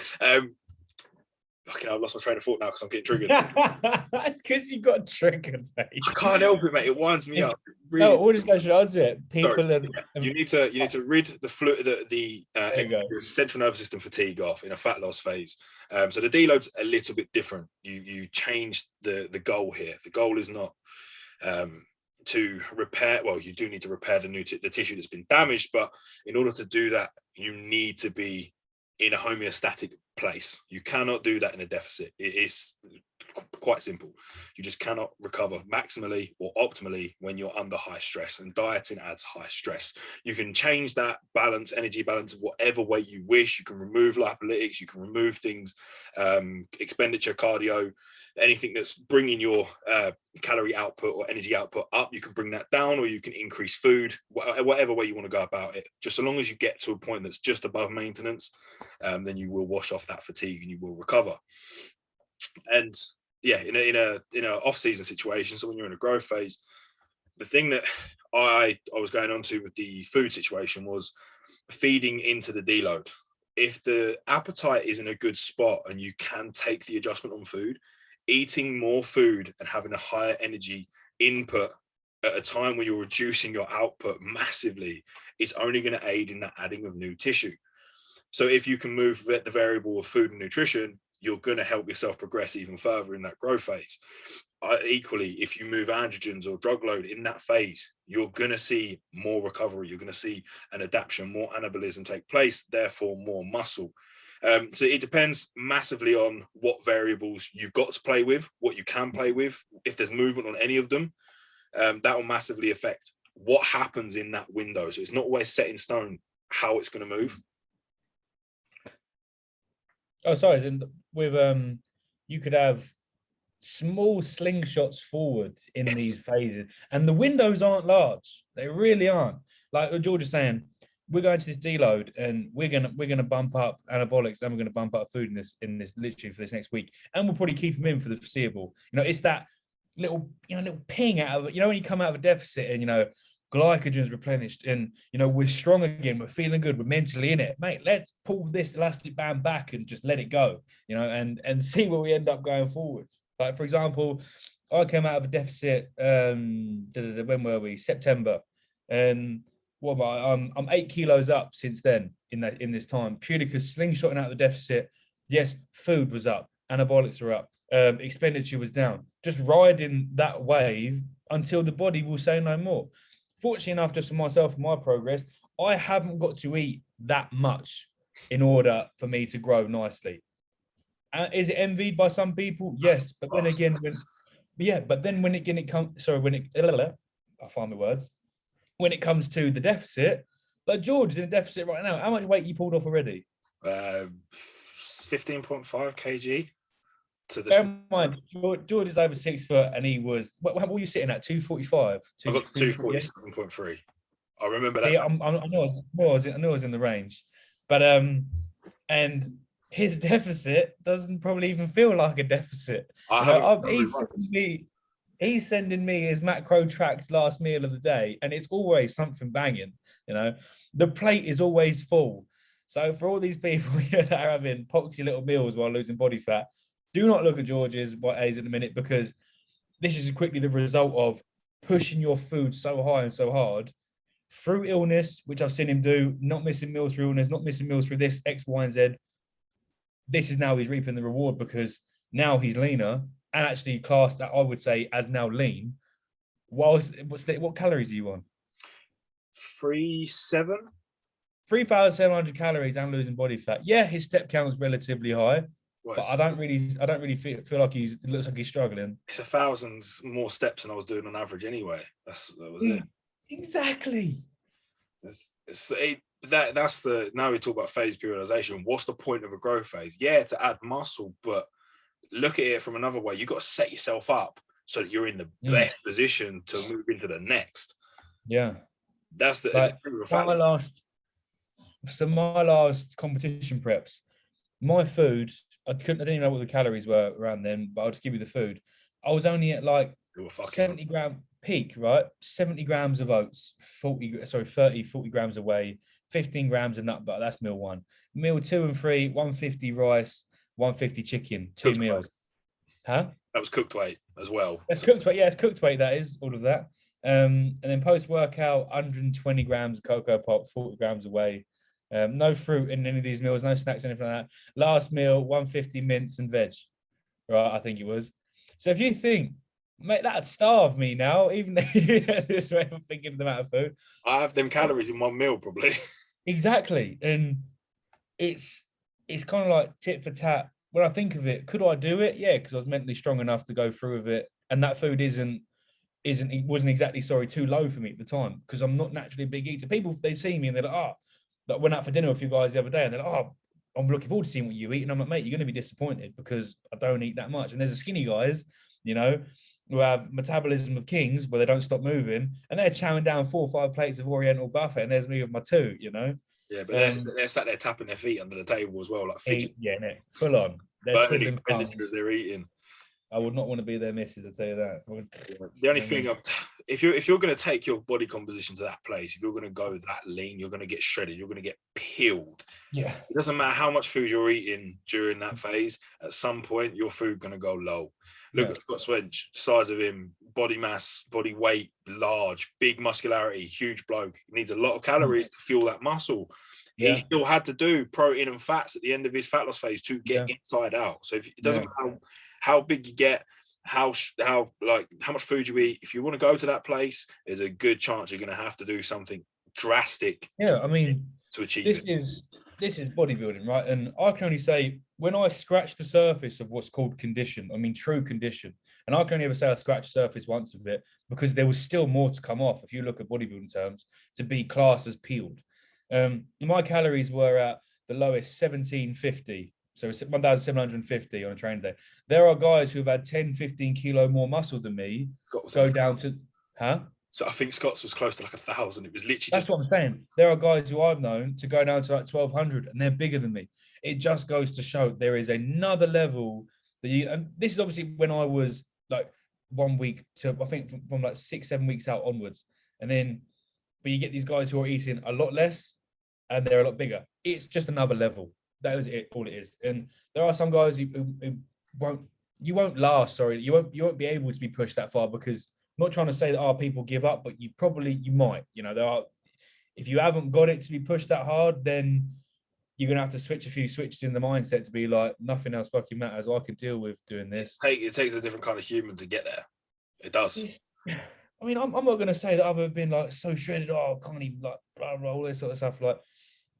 Fucking, I've lost my train of thought now because I'm getting triggered. That's because you got triggered, mate. I can't help it, mate. It winds me up. Really. No, we'll just go straight onto it. You need to rid the central nervous system fatigue off in a fat loss phase. So the deload's a little bit different. You change the goal here. The goal is not to repair. Well, you do need to repair the tissue that's been damaged, but in order to do that, you need to be in a homeostatic place. You cannot do that in a deficit. It is quite simple. You just cannot recover maximally or optimally when you're under high stress, and dieting adds high stress. You can change that balance, energy balance, whatever way you wish. You can remove lipolytics, you can remove things, expenditure, cardio, anything that's bringing your calorie output or energy output up. You can bring that down, or you can increase food, whatever way you want to go about it. Just so long as you get to a point that's just above maintenance, then you will wash off that fatigue and you will recover. And yeah, in a off-season situation, so when you're in a growth phase, the thing that I was going on to with the food situation was feeding into the deload. If the appetite is in a good spot and you can take the adjustment on food, eating more food and having a higher energy input at a time when you're reducing your output massively is only going to aid in that adding of new tissue. So if you can move the variable of food and nutrition, you're going to help yourself progress even further in that growth phase. Equally, if you move androgens or drug load in that phase, you're going to see more recovery. You're going to see an adaptation, more anabolism take place, therefore more muscle. So it depends massively on what variables you've got to play with, what you can play with. If there's movement on any of them, that will massively affect what happens in that window. So it's not always set in stone how it's going to move. Oh, sorry. With you could have small slingshots forward in these phases, and the windows aren't large. They really aren't. Like George is saying, we're going to this deload, and we're gonna bump up anabolics, and we're gonna bump up food in this literally for this next week, and we'll probably keep them in for the foreseeable. It's that little ping out of when you come out of a deficit and glycogen's replenished and we're strong again, we're feeling good, we're mentally in it, mate. Let's pull this elastic band back and just let it go, and see where we end up going forwards. Like, for example, I came out of a deficit when were we? September, and what am I? I'm 8 kilos up since then in this time, purely because slingshotting out of the deficit. Yes, food was up, anabolics were up, expenditure was down, just riding that wave until the body will say no more. Fortunately enough, just for myself and my progress, I haven't got to eat that much in order for me to grow nicely. Is it envied by some people? Yes, but then again, I find the words. When it comes to the deficit, like George is in a deficit right now. How much weight you pulled off already? 15.5 kg. Bear in mind, George is over 6 foot, and he was. What were you sitting at? 245. I got 247.3. I remember that. See, I know I was in the range, but and his deficit doesn't probably even feel like a deficit. He's sending me his macro tracked last meal of the day, and it's always something banging. The plate is always full. So for all these people that are having poxy little meals while losing body fat, do not look at George's what age at the minute, because this is quickly the result of pushing your food so high and so hard through illness, which I've seen him do, not missing meals through illness, not missing meals through this, X, Y, and Z. This is now he's reaping the reward, because now he's leaner and actually classed that, I would say, as now lean. What calories are you on? 3,700 calories and losing body fat. Yeah, his step count is relatively high. But I don't really feel like it looks like he's struggling. It's 1,000 more steps than I was doing on average anyway. That was it. Exactly. That's the, now we talk about phase periodization. What's the point of a growth phase? Yeah, to add muscle, but look at it from another way. You've got to set yourself up so that you're in the best position to move into the next. Yeah. That's the So my last competition preps, my food, I didn't even know what the calories were around then, but I'll just give you the food. I was only at like You were fucking 70 gram peak, right? 70 grams of oats, 40 grams of whey, 15 grams of nut butter. That's meal one. Meal two and three, 150 rice, 150 chicken, two cooked meals. weight. Huh? That was cooked weight as well. It's cooked weight. Yeah, it's cooked weight. That is all of that. And then post workout, 120 grams of cocoa pop, 40 grams of whey. No fruit in any of these meals, no snacks, anything like that. Last meal, 150 mince and veg. Right, I think it was. So if you think, mate, that'd starve me now, even this way of thinking of the amount of food. I have them calories in one meal, probably. Exactly. And it's kind of like tit for tat. When I think of it, could I do it? Yeah, because I was mentally strong enough to go through with it. And that food it wasn't exactly too low for me at the time because I'm not naturally a big eater. People, they see me and they're like, oh, like went out for dinner with a few guys the other day and they're like, oh, I'm looking forward to seeing what you eat. And I'm like, mate, you're going to be disappointed because I don't eat that much. And there's a skinny guys, you know, who have metabolism of kings where they don't stop moving and they're chowing down 4 or 5 plates of Oriental buffet and there's me with my 2, you know. Yeah, but they're sat there tapping their feet under the table as well, like fidget. Yeah, full on. They're Burning twiddling expenditure thumbs. as they're eating. I would not want to be their missus, I'll tell you that. The only thing, if you're going to take your body composition to that place, if you're going to go that lean, you're going to get shredded. You're going to get peeled. Yeah. It doesn't matter how much food you're eating during that phase. At some point, your food going to go low. Look at Scott Swench, size of him, body mass, body weight, large, big muscularity, huge bloke. He needs a lot of calories to fuel that muscle. He still had to do protein and fats at the end of his fat loss phase to get inside out. So it doesn't matter how big you get, how much food you eat. If you want to go to that place, there's a good chance you're going to have to do something drastic. Yeah, I mean, to achieve this is bodybuilding, right? And I can only say when I scratch the surface of what's called condition, I mean true condition, and I can only ever say I scratched the surface once of it because there was still more to come off. If you look at bodybuilding terms, to be classed as peeled. My calories were at the lowest 1750. So it's 1,750 on a training day. There are guys who have had 10, 15 kilo more muscle than me go down to, So I think Scott's was close to like 1,000. It was literally That's what I'm saying. There are guys who I've known to go down to like 1,200 and they're bigger than me. It just goes to show there is another level that and this is obviously when I was like 1 week to, I think from like 6, 7 weeks out onwards. And then, but you get these guys who are eating a lot less and they're a lot bigger. It's just another level. That is it, all it is. And there are some guys who won't last. Sorry, you won't be able to be pushed that far because I'm not trying to say that people give up, but you might. You know, there are. If you haven't got it to be pushed that hard, then you're gonna have to switch a few switches in the mindset to be like nothing else fucking matters. I could deal with doing this. It takes a different kind of human to get there. It does. I mean, I'm not gonna say that I've ever been like so shredded. Oh, I can't even like blah blah all this sort of stuff like,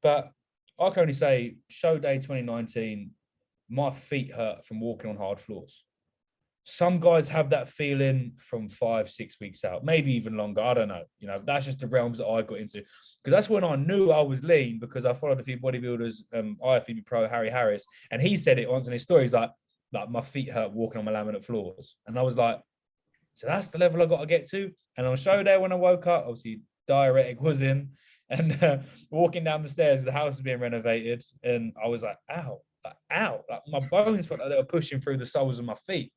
but. I can only say, show day 2019, my feet hurt from walking on hard floors. Some guys have that feeling from 5, 6 weeks out, maybe even longer. I don't know. You know, that's just the realms that I got into. Because that's when I knew I was lean because I followed a few bodybuilders, IFBB pro Harry Harris, and he said it once in his story. He's like my feet hurt walking on my laminate floors. And I was like, so that's the level I got to get to. And on show day when I woke up, obviously diuretic was in. And walking down the stairs, the house was being renovated, and I was like, "Ow, ow!" Like my bones felt like they were pushing through the soles of my feet.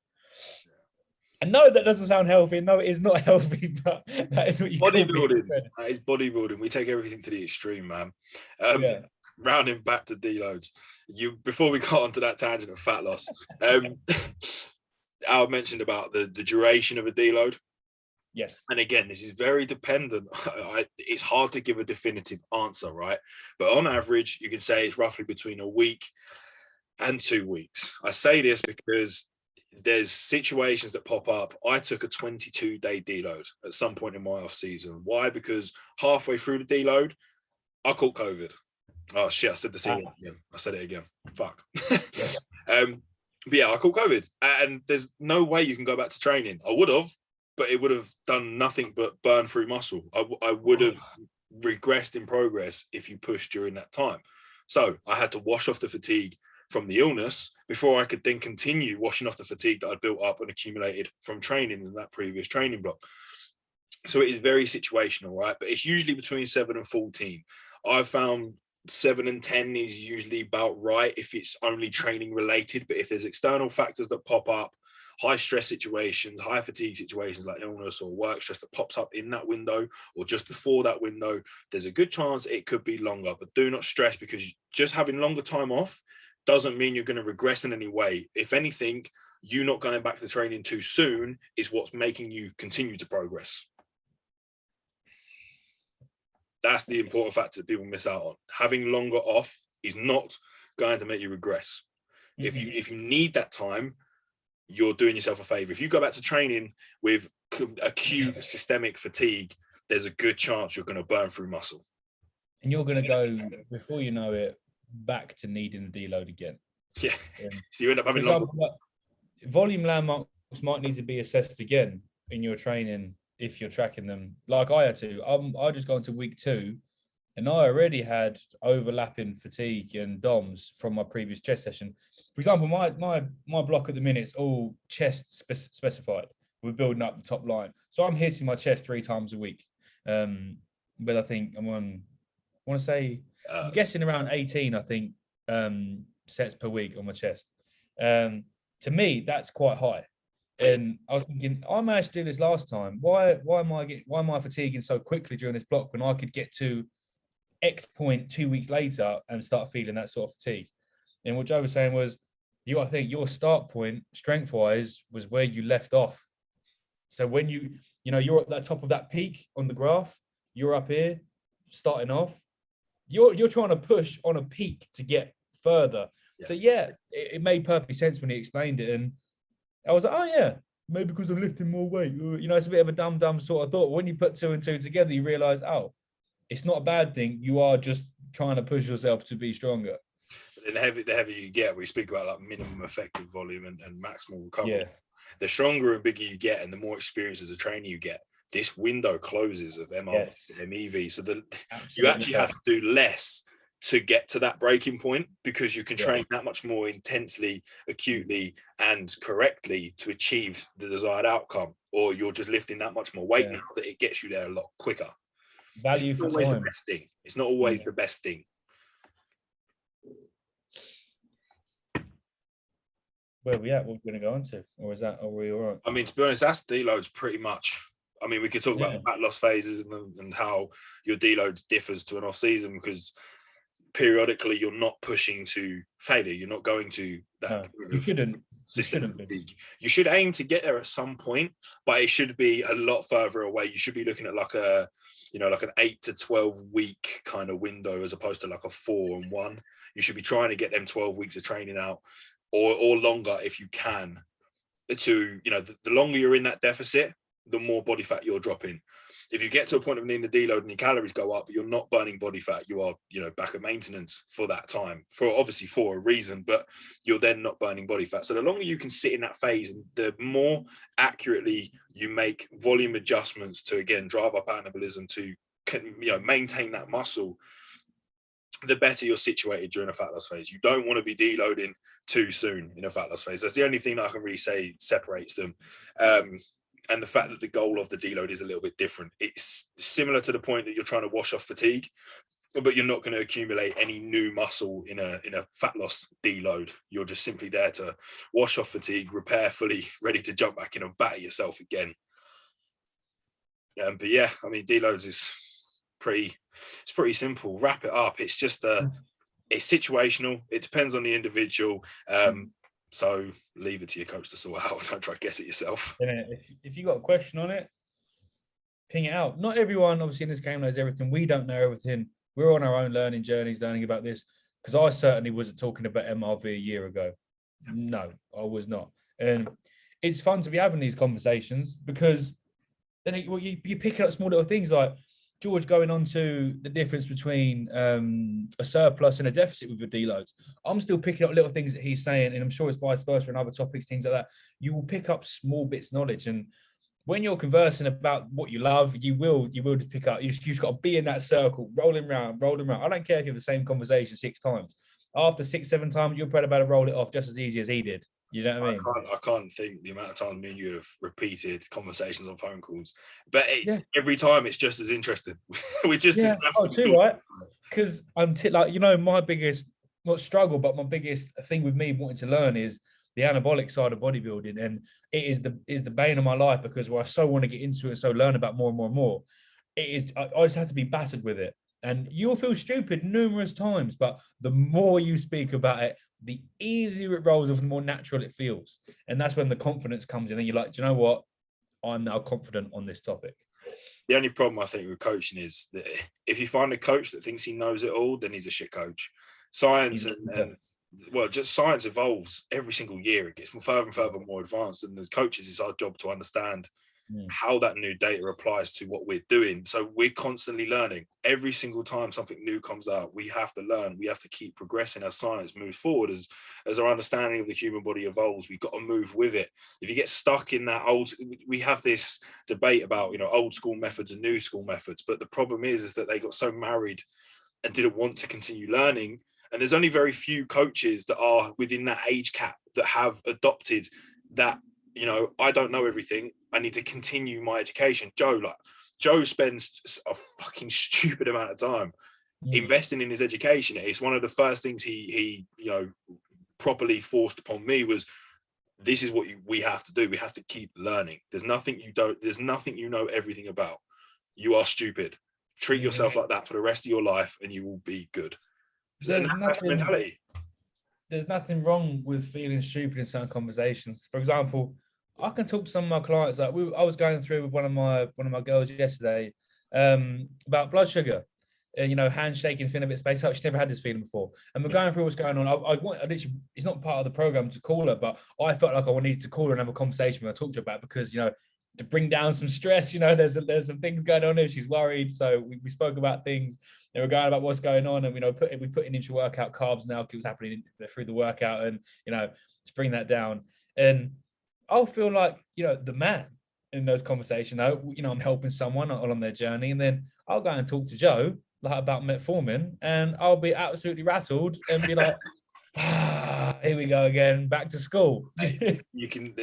And no, that doesn't sound healthy. No, it is not healthy, but that is what you bodybuilding. That is bodybuilding. We take everything to the extreme, man. Rounding back to deloads. Before we got onto that tangent of fat loss, Al mentioned about the duration of a deload. Yes. And again, this is very dependent. It's hard to give a definitive answer, right? But on average, you can say it's roughly between a week and 2 weeks. I say this because there's situations that pop up. I took a 22-day deload at some point in my off season. Why? Because halfway through the deload, I caught COVID. Oh shit! I said the same again. I said it again. Fuck. But yeah, I caught COVID, and there's no way you can go back to training. I would have, but it would have done nothing but burn through muscle. I would have regressed in progress if you pushed during that time. So I had to wash off the fatigue from the illness before I could then continue washing off the fatigue that I'd built up and accumulated from training in that previous training block. So it is very situational, right? But it's usually between 7 and 14. I've found 7 and 10 is usually about right if it's only training related. But if there's external factors that pop up, high stress situations, high fatigue situations like illness or work stress that pops up in that window or just before that window, there's a good chance it could be longer. But do not stress, because just having longer time off doesn't mean you're going to regress in any way. If anything, you not going back to training too soon is what's making you continue to progress. That's the important factor that people miss out on. Having longer off is not going to make you regress. Mm-hmm. If you need that time, you're doing yourself a favor. If you go back to training with acute systemic fatigue, there's a good chance you're going to burn through muscle. And you're going to go, before you know it, back to needing the deload again. Yeah. So you end up having longer. Volume landmarks might need to be assessed again in your training if you're tracking them like I had to. I just got into week 2 and I already had overlapping fatigue and DOMs from my previous chest session. For example, my block at the minute is all chest specified. We're building up the top line. So I'm hitting my chest 3 times a week. But I think I'm on, I want to say, I'm guessing around 18, I think, sets per week on my chest. To me, that's quite high. And I was thinking, I managed to do this last time. Why am I fatiguing so quickly during this block when I could get to X point 2 weeks later and start feeling that sort of fatigue? And what Joe was saying was, I think your start point, strength-wise, was where you left off. So when you're at the top of that peak on the graph, you're up here, starting off, you're trying to push on a peak to get further. Yeah. So yeah, it made perfect sense when he explained it. And I was like, oh yeah, maybe because I'm lifting more weight. It's a bit of a dumb sort of thought. When you put 2 and 2 together, you realize, oh, it's not a bad thing. You are just trying to push yourself to be stronger. And the heavier you get, we speak about like minimum effective volume and maximal recovery. Yeah. The stronger and bigger you get and the more experience as a trainer you get, this window closes of MRV and MEV. So you actually have to do less to get to that breaking point, because you can train that much more intensely, acutely, and correctly to achieve the desired outcome. Or you're just lifting that much more weight now that it gets you there a lot quicker. Value for time. The best thing. It's not always the best thing. Where are we at? What we're going to go on to? Or are we all right? I mean, to be honest, that's deloads pretty much. I mean, we could talk about the fat loss phases and how your deload differs to an off season, because periodically you're not pushing to failure. You're not going to that. No, you shouldn't. You should aim to get there at some point, but it should be a lot further away. You should be looking at like an 8 to 12 week kind of window, as opposed to like a 4 and 1. You should be trying to get them 12 weeks of training out, or longer if you can. To the longer you're in that deficit, the more body fat you're dropping. If you get to a point of needing a deload and your calories go up, but you're not burning body fat, you are, back at maintenance for that time, for a reason, but you're then not burning body fat. So the longer you can sit in that phase, and the more accurately you make volume adjustments to, again, drive up anabolism to, maintain that muscle, the better you're situated during a fat loss phase. You don't want to be deloading too soon in a fat loss phase. That's the only thing that I can really say separates them. And the fact that the goal of the deload is a little bit different. It's similar to the point that you're trying to wash off fatigue, but you're not going to accumulate any new muscle in a fat loss deload. You're just simply there to wash off fatigue, repair fully, ready to jump back in and batter yourself again. But yeah, I mean, deloads is pretty simple. Wrap it up. It's just it's situational. It depends on the individual. So leave it to your coach to sort out. Don't try to guess it yourself. If you got a question on it, ping it out. Not everyone, obviously, in this game knows everything. We don't know everything. We're on our own learning journeys, learning about this. Because I certainly wasn't talking about MRV a year ago. No, I was not. And it's fun to be having these conversations, because then you pick up small little things like George going on to the difference between a surplus and a deficit with your deloads. I'm still picking up little things that he's saying, and I'm sure it's vice versa and other topics, things like that. You will pick up small bits of knowledge, and when you're conversing about what you love, you will just pick up. You've just got to be in that circle, rolling around. I don't care if you have the same conversation 6 times. After 6, 7 times, you're probably about to roll it off just as easy as he did. You know what I mean? I can't think the amount of times me and you have repeated conversations on phone calls, but every time it's just as interesting. We just discussed Oh, too right. Because I'm like, you know, my biggest not struggle, but my biggest thing with me wanting to learn is the anabolic side of bodybuilding, and it is the bane of my life because I so want to get into it and so learn about more and more and more. It is. I just have to be battered with it, and you'll feel stupid numerous times, but the more you speak about it, the easier it rolls off, the more natural it feels, and that's when the confidence comes in. And you're like, do you know what? I'm now confident on this topic. The only problem I think with coaching is that if you find a coach that thinks he knows it all, then he's a shit coach. Science just science evolves every single year. It gets further and further more advanced, and the coaches, it's our job to understand how that new data applies to what we're doing. So we're constantly learning. Every single time something new comes out, we have to learn. We have to keep progressing as science moves forward. As our understanding of the human body evolves, we've got to move with it. If you get stuck in that we have this debate about, you know, old school methods and new school methods, but the problem is that they got so married and didn't want to continue learning. And there's only very few coaches that are within that age cap that have adopted that, you know, I don't know everything. I need to continue my education. Joe spends a fucking stupid amount of time investing in his education. It's one of the first things he you know, properly forced upon me was, this is what we have to do. We have to keep learning. There's nothing you know everything about. You are stupid. Treat yourself like that for the rest of your life and you will be good. That's the mentality. There's nothing wrong with feeling stupid in certain conversations. For example, I can talk to some of my clients. Like I was going through with one of my girls yesterday about blood sugar, and you know, handshaking, feeling a bit spaced out. She's never had this feeling before, and we're going through what's going on. I literally, it's not part of the program to call her, but I felt like I needed to call her and have a conversation with her, talk to her about, because you know, to bring down some stress. You know, there's some things going on there. She's worried, so we spoke about things. And we're going about what's going on, and you know, we put in intra-workout carbs now because it was happening through the workout, and you know, to bring that down. And I'll feel like, you know, the man in those conversations. You know, I'm helping someone on their journey, and then I'll go and talk to Joe like about metformin, and I'll be absolutely rattled and be like, here we go again, back to school. You can.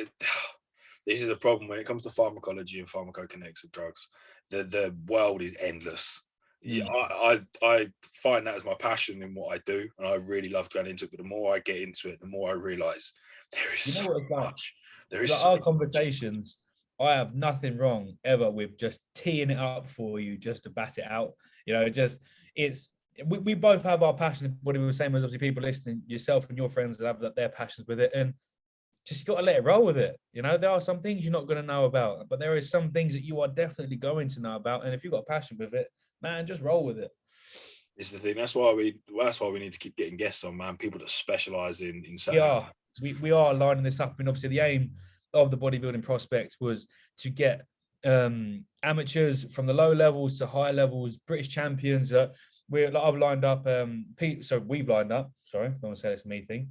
This is the problem when it comes to pharmacology and pharmacokinetics of drugs. The world is endless. Yeah, I find that as my passion in what I do, and I really love going into it. But the more I get into it, the more I realize there is so much. There is our conversations. I have nothing wrong ever with just teeing it up for you, just to bat it out. You know, we both have our passion. What we were saying was, obviously, people listening, yourself and your friends that have their passions with it, and just got to let it roll with it. You know, there are some things you're not going to know about, but there is some things that you are definitely going to know about. And if you've got a passion with it, man, just roll with it. This is the thing. That's why we need to keep getting guests on, man. People that specialize in we are lining this up, and obviously the aim of the bodybuilding prospect was to get amateurs from the low levels to high levels, British champions. I've lined up. We've lined up. Sorry, I don't want to say it's a me thing.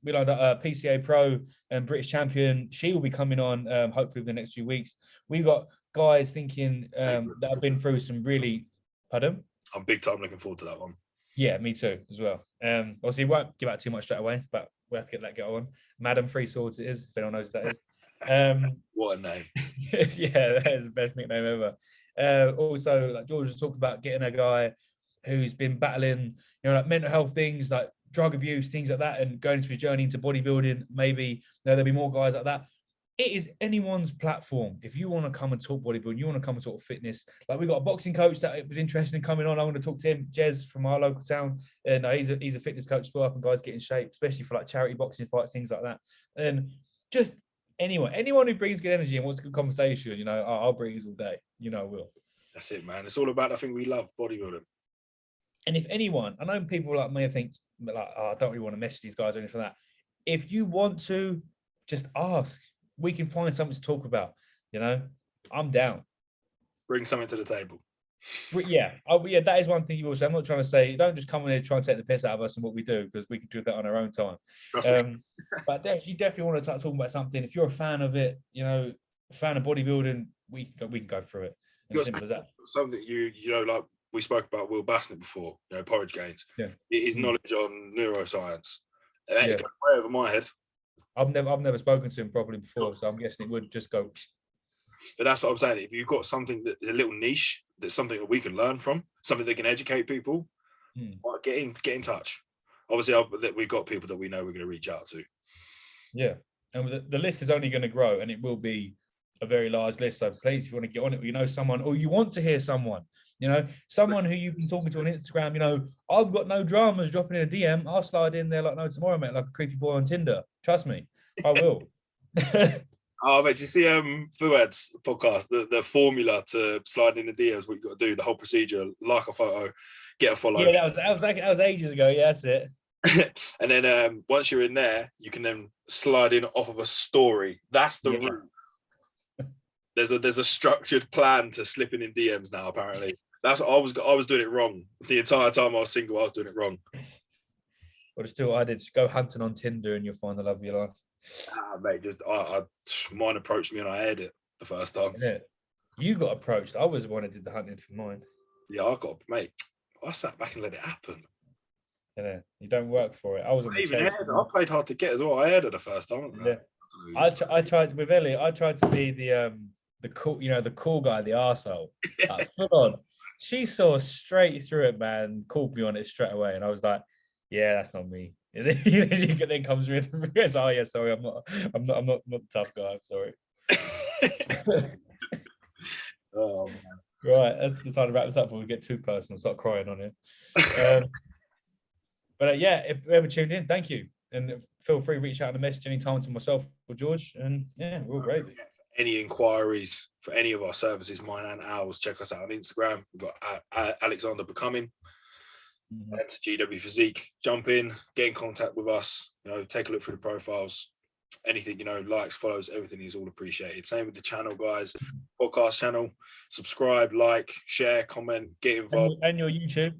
We lined up PCA Pro and British champion. She will be coming on hopefully within the next few weeks. We've got guys thinking that have been through some really. Pardon? I'm big time looking forward to that one. Yeah, me too as well. Obviously, won't give out too much straight away, but we'll have to get that on. Madam Three Swords, it is. If anyone knows what that is. What a name! Yeah, that is the best nickname ever. Also, like George was talking about getting a guy who's been battling, you know, like mental health things, like drug abuse, things like that, and going through his journey into bodybuilding. Maybe, you know, there'll be more guys like that. It is anyone's platform. If you want to come and talk bodybuilding, you want to come and talk fitness. Like, we got a boxing coach that was interested in coming on. I'm going to talk to him, Jez from our local town, and he's a fitness coach as well, helping guys get in shape, especially for like charity boxing fights, things like that. And just anyone who brings good energy and wants a good conversation, you know, I'll bring his all day. You know, I will. That's it, man. It's all about the thing we love, bodybuilding. And if anyone, I know people like me think like, I don't really want to message these guys or anything like that. If you want to, just ask. We can find something to talk about. You know, I'm down. Bring something to the table. Yeah, that is one thing you will say. I'm not trying to say, don't just come in here and try and take the piss out of us and what we do, because we can do that on our own time. But you definitely want to start talking about something. If you're a fan of it, you know, a fan of bodybuilding, we can go through it. As simple as that. Something you know, like we spoke about Will Bassnett before, you know, porridge gains. Yeah. His knowledge on neuroscience. That goes way over my head. I've never spoken to him properly before, so I'm guessing it would just go. But that's what I'm saying. If you've got something that's a little niche, that's something that we can learn from, something that can educate people, get in touch. Obviously, we've got people that we know we're going to reach out to. Yeah, and the list is only going to grow, and it will be a very large list. So please, if you want to get on it, you know someone, or you want to hear someone, someone who you've been talking to on Instagram. I've got no dramas dropping in a DM. I'll slide in there like no tomorrow, mate, like a creepy boy on Tinder. Trust me, I will. Oh, mate, did you see Fuad's podcast? The formula to slide in the DMs, what you got to do, the whole procedure: like a photo, get a follow. Yeah, that was ages ago. Yeah, that's it. And then once you're in there, you can then slide in off of a story. That's the route. There's a structured plan to slipping in DMs now. Apparently, that's what I was doing it wrong the entire time I was single. I was doing it wrong. But still, I did. Just go hunting on Tinder, and you'll find the love of your life. Mate, mine approached me and I aired it the first time. You got approached. I was the one that did the hunting for mine. Yeah, I sat back and let it happen. Yeah, you don't work for it. I was on the chase. I played hard to get as well. I aired it the first time. Yeah. I tried with Ellie. I tried to be the cool, the cool guy, the arsehole. Like, full on. She saw straight through it, man. Called me on it straight away, and I was like, "Yeah, that's not me." And then comes with, "Oh yeah, sorry, I'm not the tough guy. I'm sorry." Oh man. Right, that's the time to wrap this up before we get too personal. Start crying on it. But yeah, if you ever tuned in, thank you. And feel free to reach out and message anytime to myself or George. And yeah, we're all great. Any inquiries for any of our services, mine and ours, check us out on Instagram. We've got Alexander Becoming and GW Physique. Jump in, get in contact with us. Take a look through the profiles. Anything, likes, follows, everything is all appreciated. Same with the channel, guys. Podcast channel. Subscribe, like, share, comment, get involved. And your YouTube.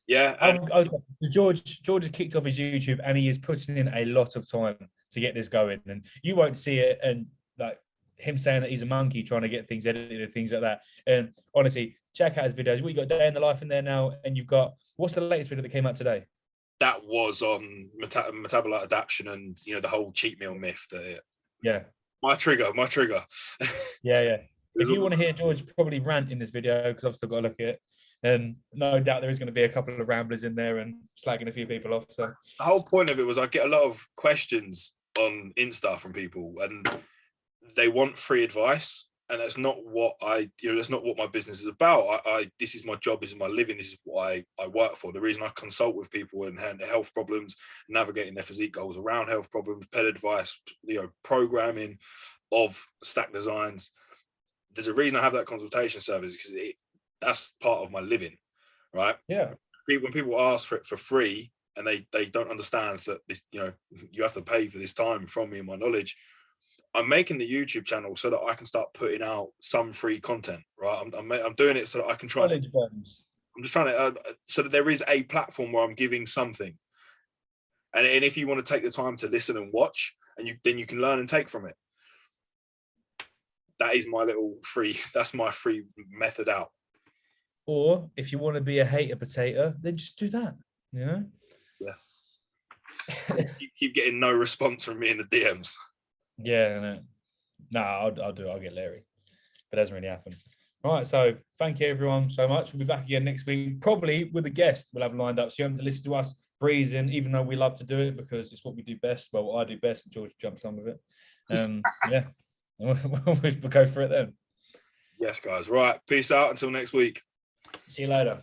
Yeah. George has kicked off his YouTube and he is putting in a lot of time to get this going. And you won't see it, and like him saying that he's a monkey trying to get things edited and things like that. And honestly, check out his videos. You got Day in the Life in there now, and you've got, what's the latest video that came out today? That was on metabolite adaptation and the whole cheat meal myth. My trigger. Yeah. If you want to hear George probably rant in this video, because I've still got to look at it, and no doubt there is going to be a couple of ramblers in there and slagging a few people off. So the whole point of it was I get a lot of questions on Insta from people, and they want free advice, and that's not what that's not what my business is about. This is my job, this is my living, this is what I work for. The reason I consult with people and their health problems, navigating their physique goals around health problems, pet advice, programming of stack designs. There's a reason I have that consultation service, because that's part of my living, right? Yeah. When people ask for it for free and they don't understand that this, you have to pay for this time from me and my knowledge. I'm making the YouTube channel so that I can start putting out some free content, right? I'm doing it so that I can try. Knowledge bombs. I'm just trying to so that there is a platform where I'm giving something, and if you want to take the time to listen and watch, and then you can learn and take from it. That is my little free. That's my free method out. Or if you want to be a hater potato, then just do that. Yeah. You keep getting no response from me in the DMs. Yeah, no, I'll do it. I'll get Larry, but it doesn't really happen. All right, so thank you everyone so much. We'll be back again next week, probably with a guest we'll have lined up. So you have to listen to us breezing, even though we love to do it because it's what we do best. Well, what I do best, and George jumps on with it. Yeah, we'll go for it then. Yes, guys. Right. Peace out. Until next week. See you later.